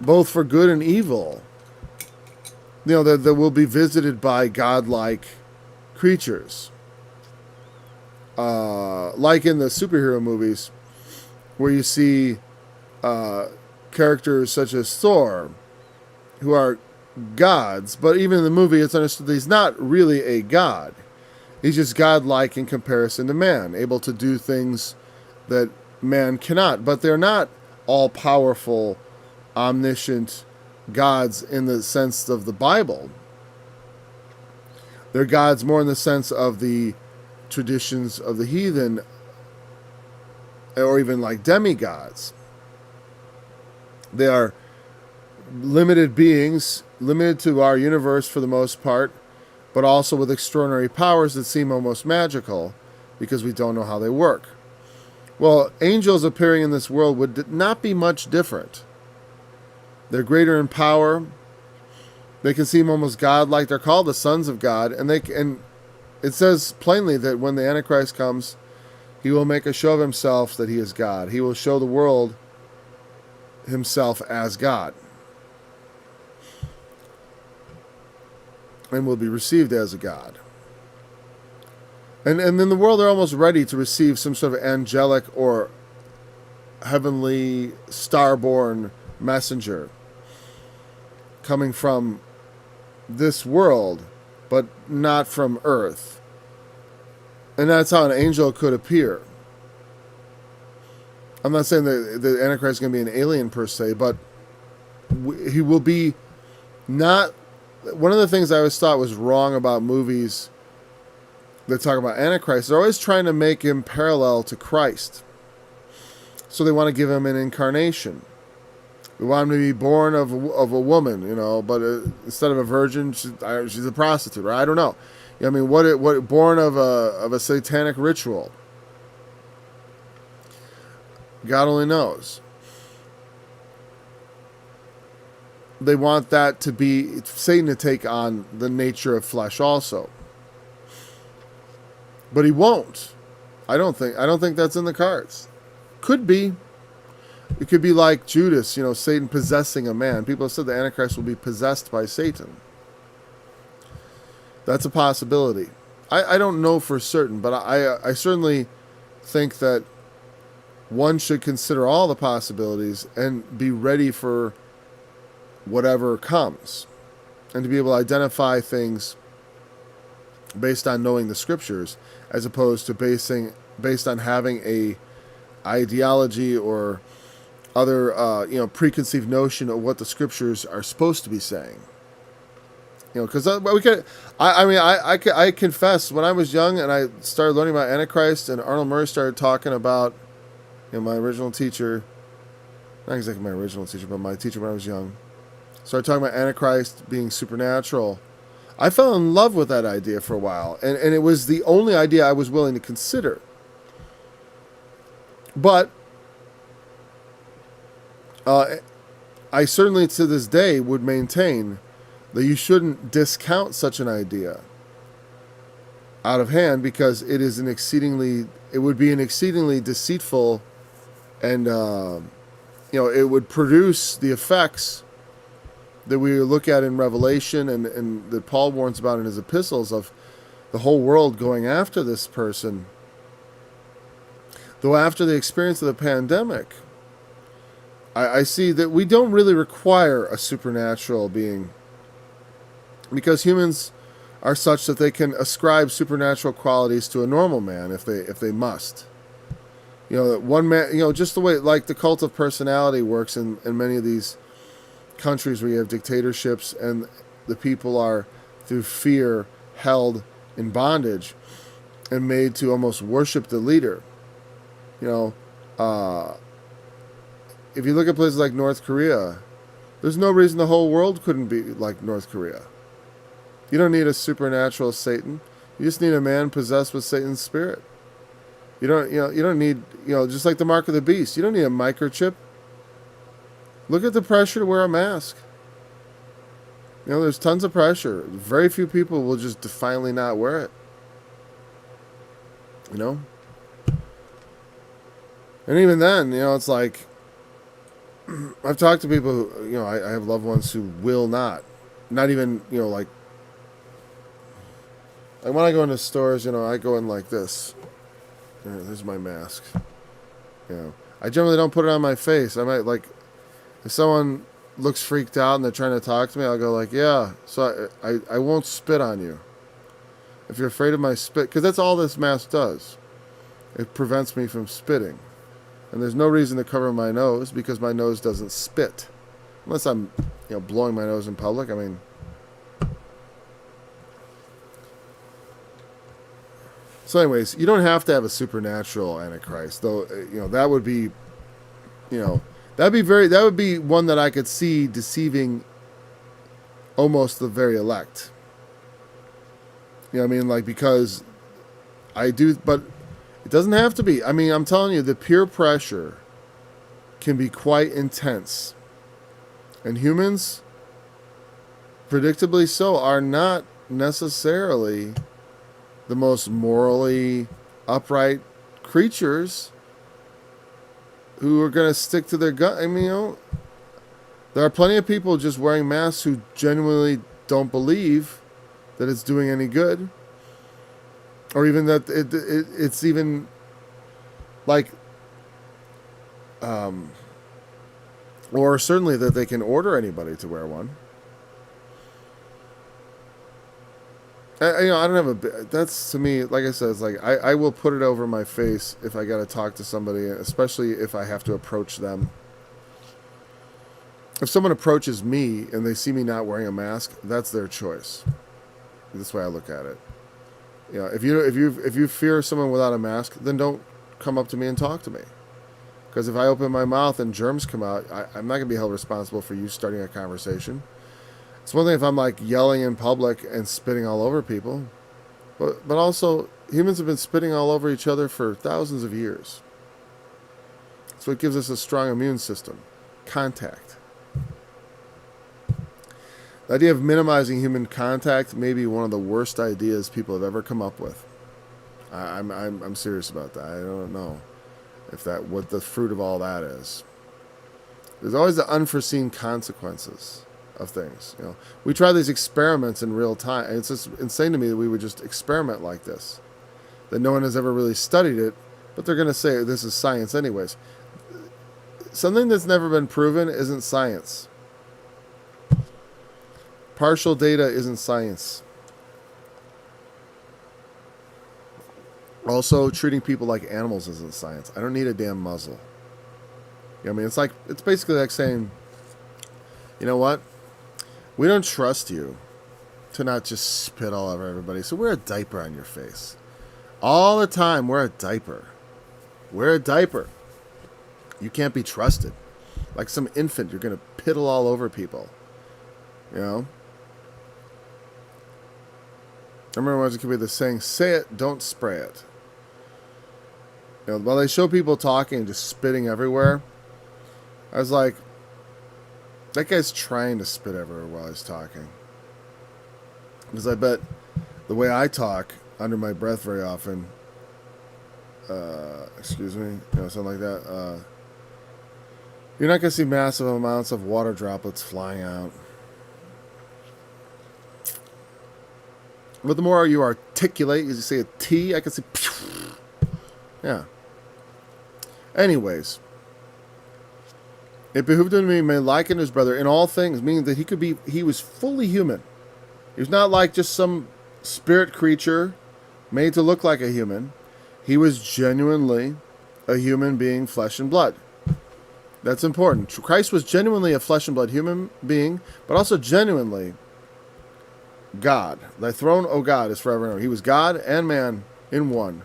both for good and evil, that will be visited by godlike creatures. Like in the superhero movies, where you see characters such as Thor, who are gods, but even in the movie it's understood that he's not really a god. He's just godlike in comparison to man, able to do things that man cannot. But they're not all-powerful, omniscient gods in the sense of the Bible. They're gods more in the sense of the traditions of the heathen, or even like demigods. They are limited beings, limited to our universe for the most part, but also with extraordinary powers that seem almost magical because we don't know how they work. Well, angels appearing in this world would not be much different. They're greater in power. They can seem almost godlike. They're called the sons of God, and it says plainly that when the Antichrist comes, he will make a show of himself that he is God. He will show the world himself as God, and will be received as a god. And in the world, they're almost ready to receive some sort of angelic or heavenly starborn messenger coming from this world, but not from earth. And that's how an angel could appear. I'm not saying that the Antichrist is going to be an alien per se, but he will be not. One of the things I always thought was wrong about movies that talk about Antichrist, they're always trying to make him parallel to Christ. So they want to give him an incarnation. We want him to be born of a woman, but instead of a virgin, she's a prostitute, or I don't know. What born of a satanic ritual? God only knows. They want that to be Satan to take on the nature of flesh also. But he won't. I don't think that's in the cards. Could be. It could be like Judas, Satan possessing a man. People have said the Antichrist will be possessed by Satan. That's a possibility. I don't know for certain, but I certainly think that one should consider all the possibilities and be ready for whatever comes, and to be able to identify things based on knowing the scriptures, as opposed to based on having a ideology or other preconceived notion of what the scriptures are supposed to be saying. Because I confess, when I was young and I started learning about Antichrist, and Arnold Murray started talking about, my original teacher, not exactly my original teacher, but my teacher when I was young, started talking about Antichrist being supernatural. I fell in love with that idea for a while, and it was the only idea I was willing to consider. But I certainly to this day would maintain that you shouldn't discount such an idea out of hand, because it would be an exceedingly deceitful, and it would produce the effects that we look at in Revelation, and that Paul warns about in his epistles, of the whole world going after this person. Though after the experience of the pandemic, I see that we don't really require a supernatural being, because humans are such that they can ascribe supernatural qualities to a normal man if they must. That one man, just the way like the cult of personality works in many of these countries where you have dictatorships and the people are, through fear, held in bondage and made to almost worship the leader. If you look at places like North Korea, there's no reason the whole world couldn't be like North Korea. You don't need a supernatural Satan. You just need a man possessed with Satan's spirit. You don't need, just like the mark of the beast. You don't need a microchip. Look at the pressure to wear a mask. There's tons of pressure. Very few people will just defiantly not wear it. And even then, it's like, I've talked to people who, I have loved ones who will not even, like when I go into stores, I go in like this. There's my mask. I generally don't put it on my face. I might, like, if someone looks freaked out and they're trying to talk to me, I'll go like, yeah, so I won't spit on you. If you're afraid of my spit, because that's all this mask does. It prevents me from spitting. And there's no reason to cover my nose because my nose doesn't spit. Unless I'm, blowing my nose in public. I mean, so anyways, you don't have to have a supernatural Antichrist, though. That would be, that would be one that I could see deceiving almost the very elect. Because I do, but it doesn't have to be. I'm telling you, the peer pressure can be quite intense. And humans, predictably so, are not necessarily the most morally upright creatures who are going to stick to their gun. There are plenty of people just wearing masks who genuinely don't believe that it's doing any good, or even that it's even like, or certainly that they can order anybody to wear one. I don't have that's, to me, like I said, it's like I will put it over my face if I got to talk to somebody, especially if I have to approach them. If someone approaches me and they see me not wearing a mask, that's their choice. That's the way I look at it. If you fear someone without a mask, then don't come up to me and talk to me. Because if I open my mouth and germs come out, I'm not going to be held responsible for you starting a conversation. It's one thing if I'm like yelling in public and spitting all over people, but also humans have been spitting all over each other for thousands of years. That's what gives us a strong immune system. Contact. The idea of minimizing human contact may be one of the worst ideas people have ever come up with. I'm serious about that. I don't know what the fruit of all that is. There's always the unforeseen consequences of things. We try these experiments in real time, and it's just insane to me that we would just experiment like this, that no one has ever really studied it, but they're going to say this is science anyways. Something that's never been proven isn't science. Partial data isn't science. Also, treating people like animals isn't science. I don't need a damn muzzle. It's basically like saying, you know what? We don't trust you to not just spit all over everybody, so wear a diaper on your face. All the time, wear a diaper. Wear a diaper. You can't be trusted. Like some infant, you're going to piddle all over people. I remember when I was a kid, the saying, say it, don't spray it. While they show people talking and just spitting everywhere, I was like, that guy's trying to spit everywhere while he's talking. Because I bet the way I talk under my breath very often, excuse me, something like that, you're not going to see massive amounts of water droplets flying out. But the more you articulate, as you say a T, I can see, yeah. Anyways, It behooved him to be made like unto his brother in all things, meaning that he was fully human. He was not like just some spirit creature made to look like a human. He was genuinely a human being, flesh and blood. That's important. Christ was genuinely a flesh and blood human being, but also genuinely God. Thy throne, O God, is forever and ever. He was God and man in one.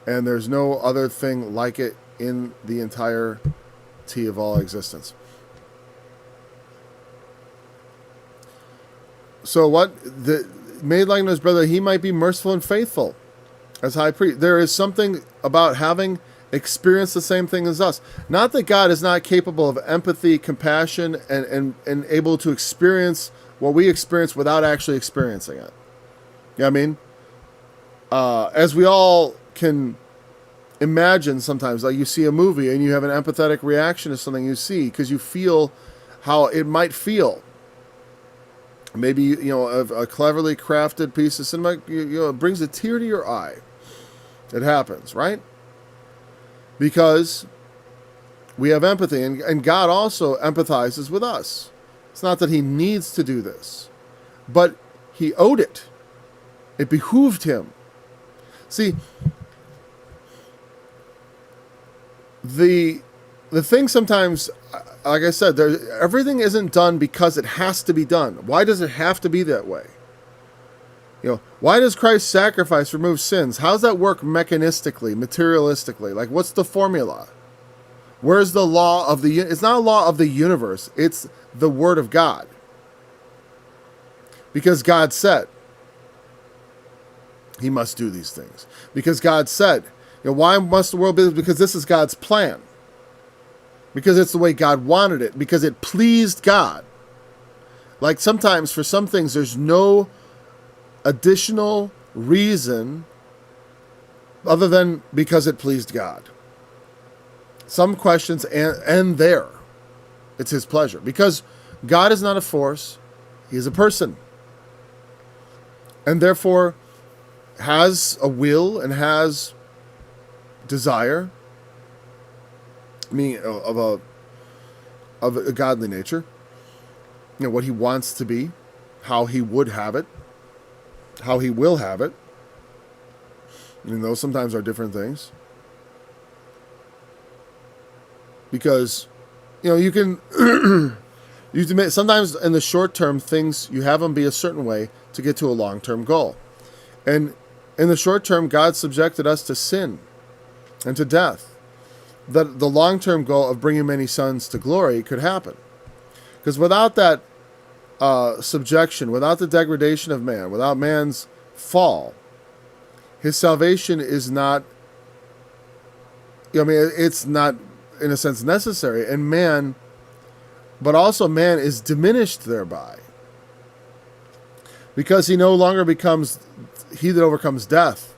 And there's no other thing like it in the entirety of all existence. So made like unto his brother, he might be merciful and faithful as high priest. There is something about having experienced the same thing as us. Not that God is not capable of empathy, compassion, and able to experience what we experience without actually experiencing it. You know what I mean? As we all can imagine sometimes, like you see a movie and you have an empathetic reaction to something you see because you feel how it might feel. Maybe, a cleverly crafted piece of cinema, it brings a tear to your eye. It happens, right? Because we have empathy, and God also empathizes with us. It's not that he needs to do this, but he owed it. It behooved him. See, the thing sometimes, like I said, everything isn't done because it has to be done. Why does it have to be that way? Why does Christ's sacrifice remove sins? How does that work mechanistically, materialistically? Like, what's the formula? Where's the law of the... It's not a law of the universe. It's the Word of God. Because God said he must do these things. Because God said, why must the world be... Because this is God's plan. Because it's the way God wanted it. Because it pleased God. Like sometimes for some things there's no additional reason other than because it pleased God. Some questions end there. It's his pleasure. Because God is not a force. He is a person. And therefore has a will and has desire. Meaning of a godly nature. What he wants to be. How he would have it. How he will have it. And those sometimes are different things. Because, you can, sometimes in the short term, things, you have them be a certain way to get to a long-term goal. And in the short term, God subjected us to sin and to death. That the long-term goal of bringing many sons to glory could happen. Because without that subjection, without the degradation of man, without man's fall, his salvation is not, it's not in a sense necessary, and but also man is diminished thereby. Because he no longer becomes he that overcomes death.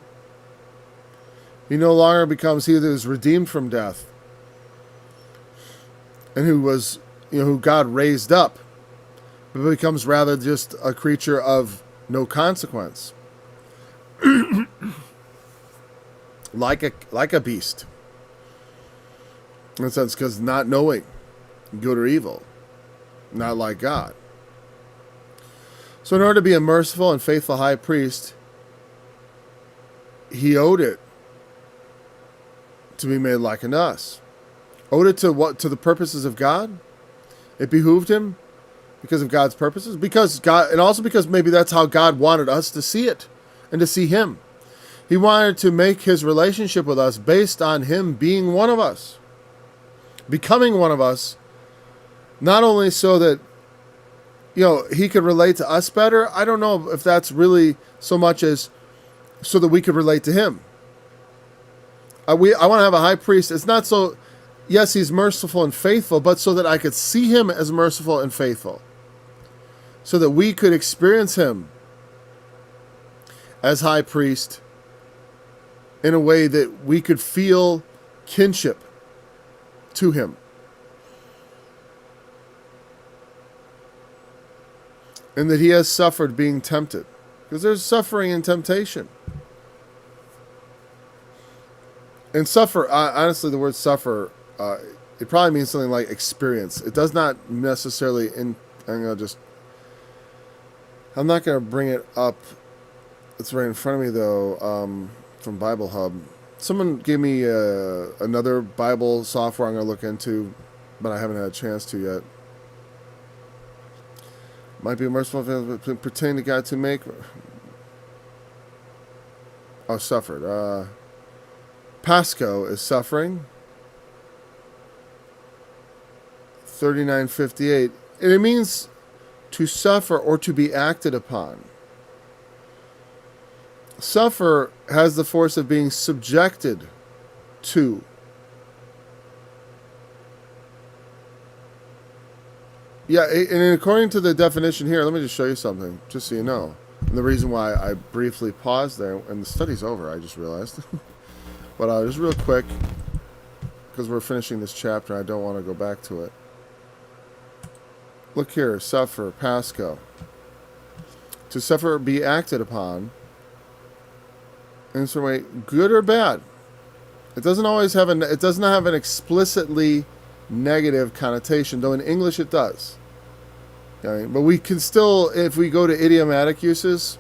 He no longer becomes he that is redeemed from death. And who was, who God raised up. But becomes rather just a creature of no consequence. like a beast. In a sense, because not knowing good or evil. Not like God. So in order to be a merciful and faithful high priest, he owed it to be made like unto us. Owed it to what? To the purposes of God? It behooved him because of God's purposes? Because God, and also because maybe that's how God wanted us to see it and to see him. He wanted to make his relationship with us based on him being one of us. Becoming one of us, not only so that, he could relate to us better. I don't know if that's really so much as so that we could relate to him. I want to have a high priest. It's not so, yes, he's merciful and faithful, but so that I could see him as merciful and faithful. So that we could experience him as high priest in a way that we could feel kinship to him. And that he has suffered being tempted. Because there's suffering and temptation. And honestly, the word suffer it probably means something like experience. It does not necessarily I'm not going to bring it up. It's right in front of me, though, from Bible Hub. Someone gave me another Bible software I'm going to look into, but I haven't had a chance to yet. Might be merciful pertaining to God to make. Oh, suffered. Pasco is suffering. 3958. And it means to suffer or to be acted upon. Suffer has the force of being subjected to. Yeah, and according to the definition here, let me just show you something, just so you know. And the reason why I briefly paused there, and the study's over, I just realized. But just real quick, because we're finishing this chapter, I don't want to go back to it. Look here, suffer, Pasco. To suffer, be acted upon. In some way, good or bad. It doesn't always have it does not have an explicitly negative connotation, though in English it does. Okay? But we can still, if we go to idiomatic uses,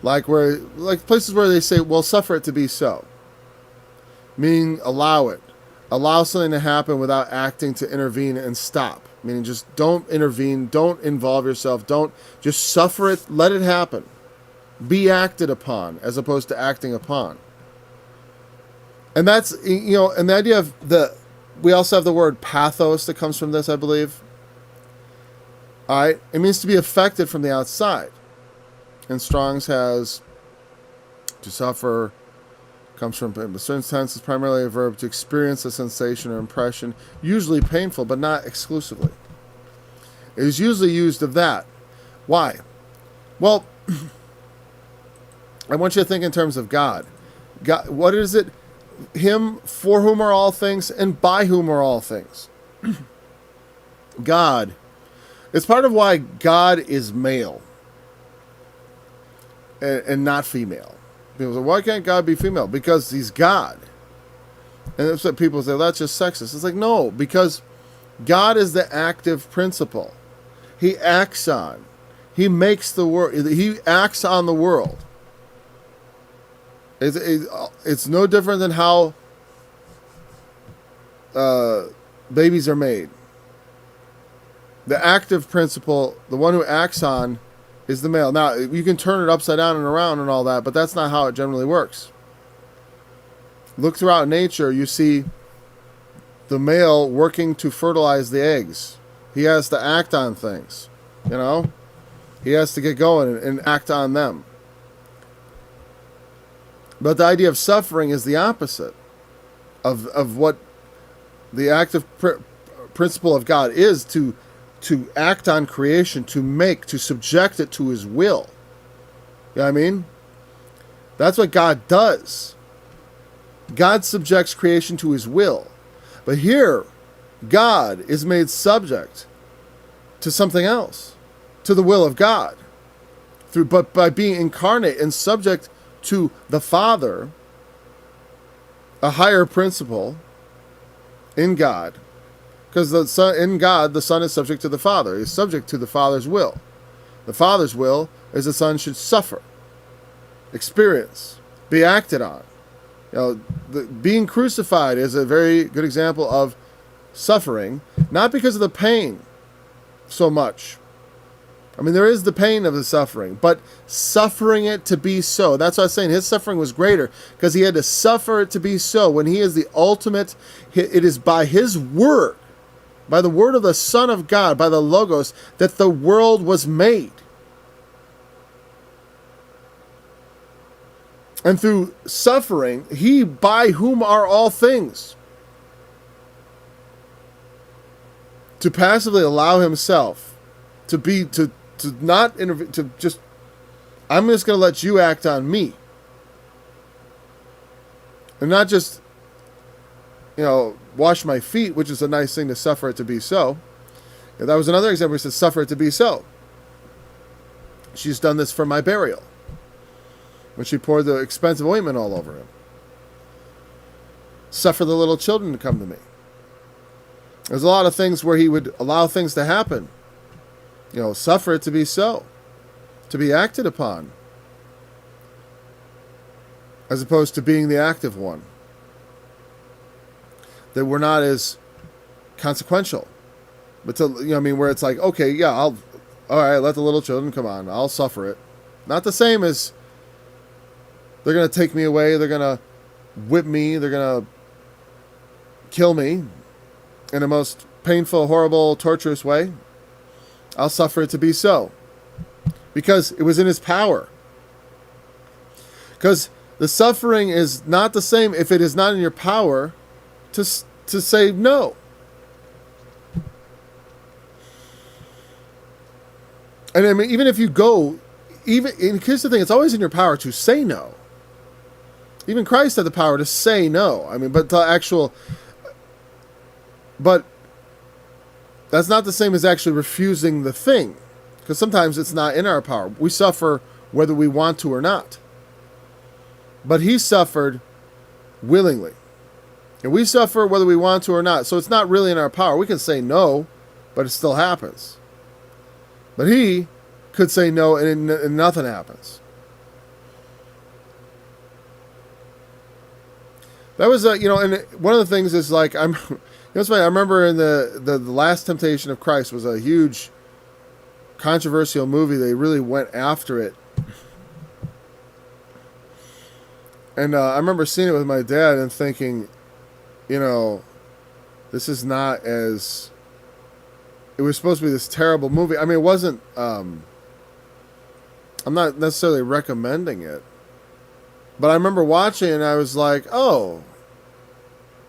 like places where they say, well, suffer it to be so. Meaning allow it. Allow something to happen without acting to intervene and stop. Meaning just don't intervene, don't involve yourself, don't just suffer it, let it happen. Be acted upon as opposed to acting upon. And that's, and the idea of we also have the word pathos that comes from this, I believe. All right, it means to be affected from the outside. And Strong's has to suffer, comes from, in a certain sense, is primarily a verb to experience a sensation or impression, usually painful, but not exclusively. It is usually used of that. Why? Well, I want you to think in terms of God. God, what is it? Him for whom are all things and by whom are all things. God. It's part of why God is male and not female. People say, why can't God be female? Because he's God. And that's what people say, that's just sexist. It's like, no, because God is the active principle. He acts on. He makes the world. He acts on the world. It's no different than how babies are made. The active principle, the one who acts on, is the male. Now, you can turn it upside down and around and all that, but that's not how it generally works. Look throughout nature, you see the male working to fertilize the eggs. He has to act on things, He has to get going and act on them. But the idea of suffering is the opposite of what the active principle of God is, to act on creation, to subject it to his will. You know what I mean? That's what God does. God subjects creation to his will. But here, God is made subject to something else, to the will of God, but by being incarnate and subject to the Father, a higher principle in God, because in God, the Son is subject to the Father. He's subject to the Father's will. The Father's will is the Son should suffer, experience, be acted on. Being crucified is a very good example of suffering, not because of the pain so much. I mean, there is the pain of the suffering, but suffering it to be so. That's why I was saying his suffering was greater, because he had to suffer it to be so. When he is the ultimate, it is by his word, by the word of the Son of God, by the Logos, that the world was made. And through suffering, he by whom are all things, to passively allow himself to not intervene, to just, I'm just going to let you act on me. And not just, wash my feet, which is a nice thing to suffer it to be so. And that was another example. He said, suffer it to be so. She's done this for my burial, when she poured the expensive ointment all over him. suffer the little children to come to me. There's a lot of things where he would allow things to happen. Suffer it to be so, to be acted upon, as opposed to being the active one. That we're not as consequential. But where it's like, okay, yeah, all right, let the little children come on, I'll suffer it. Not the same as they're going to take me away, they're going to whip me, they're going to kill me in the most painful, horrible, torturous way. I'll suffer it to be so. Because it was in his power. Because the suffering is not the same if it is not in your power to say no. And I mean, even if you go, here's the thing, it's always in your power to say no. Even Christ had the power to say no. I mean, but that's not the same as actually refusing the thing. Because sometimes it's not in our power. We suffer whether we want to or not. But he suffered willingly. And we suffer whether we want to or not. So it's not really in our power. We can say no, but it still happens. But he could say no and nothing happens. That was, and one of the things is like, it's funny, I remember in the Last Temptation of Christ was a huge controversial movie. They really went after it. And I remember seeing it with my dad and thinking, this is not as... It was supposed to be this terrible movie. I mean, it wasn't... I'm not necessarily recommending it. But I remember watching it and I was like, oh...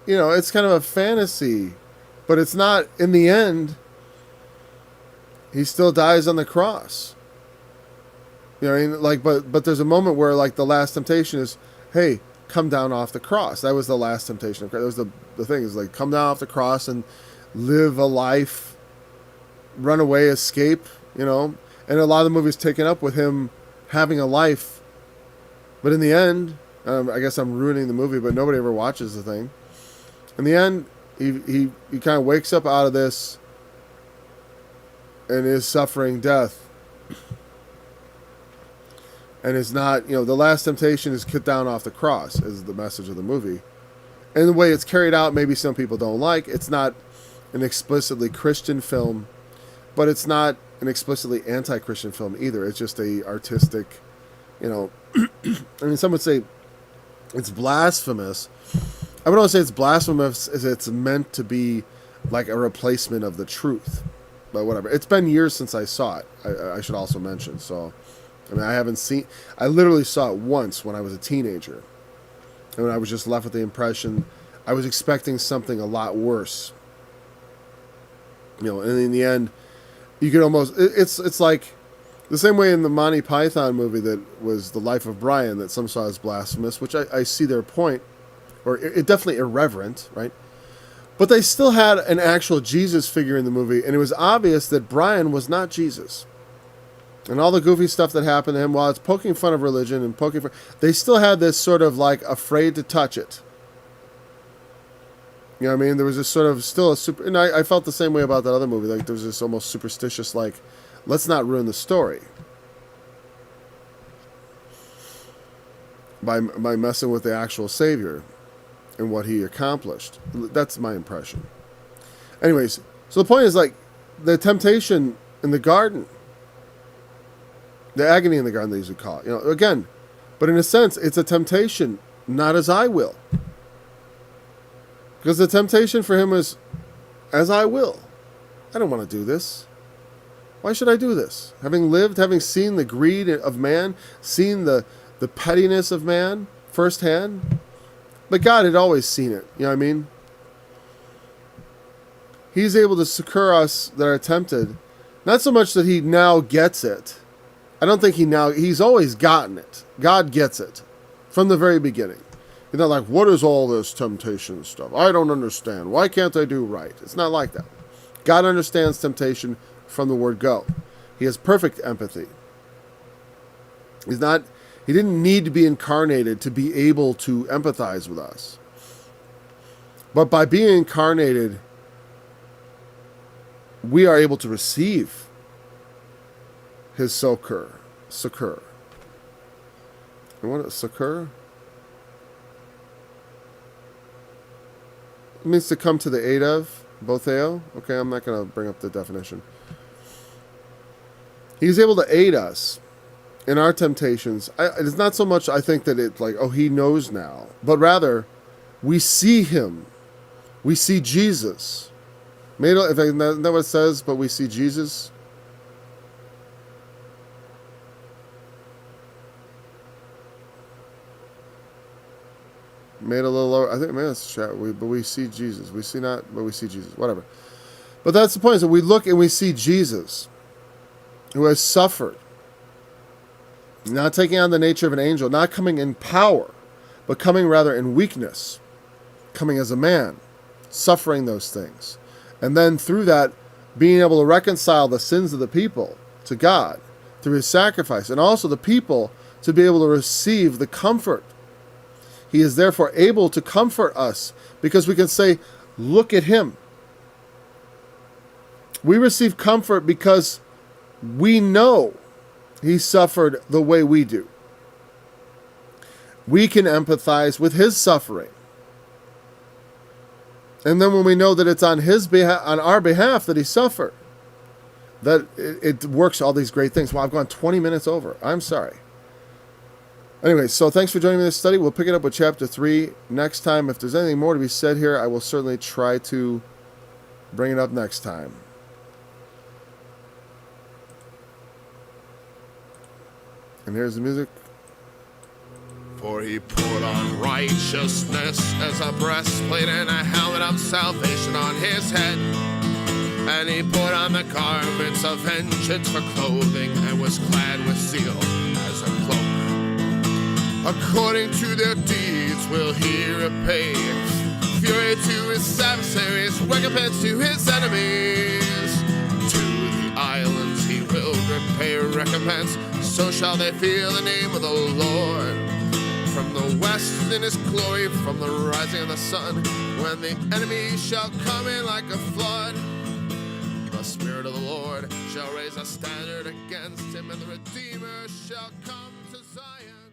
it's kind of a fantasy. But it's not... In the end... He still dies on the cross. But there's a moment where, like, the last temptation is, hey, come down off the cross. That was the last temptation of Christ. That was the thing, is like, come down off the cross and live a life, run away, escape, And a lot of the movies taken up with him having a life. But in the end, I guess I'm ruining the movie, but nobody ever watches the thing. In the end, he kind of wakes up out of this and is suffering death. And is not, the last temptation is cut down off the cross, is the message of the movie. And the way it's carried out, maybe some people don't like. It's not an explicitly Christian film, but it's not an explicitly anti-Christian film either. It's just a artistic, I mean, some would say it's blasphemous. I would always say it's blasphemous as it's meant to be like a replacement of the truth. But whatever. It's been years since I saw it, I should also mention. So, I mean, I literally saw it once when I was a teenager. And I was just left with the impression I was expecting something a lot worse. And in the end, you could almost... It's like the same way in the Monty Python movie that was The Life of Brian that some saw as blasphemous, which I see their point, or it definitely irreverent, right? But they still had an actual Jesus figure in the movie, and it was obvious that Brian was not Jesus. And all the goofy stuff that happened to him, while it's poking fun of religion and they still had this sort of like afraid to touch it. You know what I mean? There was this sort of still a super... And I felt the same way about that other movie. Like there was this almost superstitious, like, let's not ruin the story by messing with the actual Savior and what he accomplished. That's my impression. Anyways, so the point is, like, the temptation in the garden, the agony in the garden, they usually call it. Again, but in a sense, it's a temptation, not as I will. Because the temptation for him is, as I will. I don't want to do this. Why should I do this? Having seen the greed of man, seen the pettiness of man firsthand. But God had always seen it. You know what I mean? He's able to succor us that are tempted. Not so much that he now gets it. I don't think he's always gotten it. God gets it. From the very beginning. He's not like, what is all this temptation stuff? I don't understand. Why can't I do right? It's not like that. God understands temptation from the word go. He has perfect empathy. He didn't need to be incarnated to be able to empathize with us. But by being incarnated, we are able to receive his succor. And what is succor? It means to come to the aid of, botheo. Okay, I'm not going to bring up the definition. He's able to aid us in our temptations. It's not so much, I think, that it's like, oh, he knows now. But rather, we see him. We see Jesus. Isn't that what it says? But we see Jesus. Made a little lower. I think maybe that's chat. But we see Jesus. We see not, but we see Jesus. Whatever. But that's the point. Is that we look and we see Jesus, who has suffered, not taking on the nature of an angel, not coming in power, but coming rather in weakness, coming as a man, suffering those things. And then through that, being able to reconcile the sins of the people to God through his sacrifice, and also the people to be able to receive the comfort. He is therefore able to comfort us because we can say, look at him. We receive comfort because we know he suffered the way we do. We can empathize with his suffering. And then when we know that it's on his behalf, on our behalf that he suffered, that it works all these great things. Well, I've gone 20 minutes over. I'm sorry. Anyway, so thanks for joining me in this study. We'll pick it up with chapter 3 next time. If there's anything more to be said here, I will certainly try to bring it up next time. And here's the music. For he put on righteousness as a breastplate and a helmet of salvation on his head. And he put on the garments of vengeance for clothing and was clad with zeal as a cloak. According to their deeds will he repay fury to his adversaries, recompense to his enemies. To the islands he will repay recompense, so shall they fear the name of the Lord. From the west in his glory, from the rising of the sun, when the enemy shall come in like a flood. The Spirit of the Lord shall raise a standard against him, and the Redeemer shall come to Zion.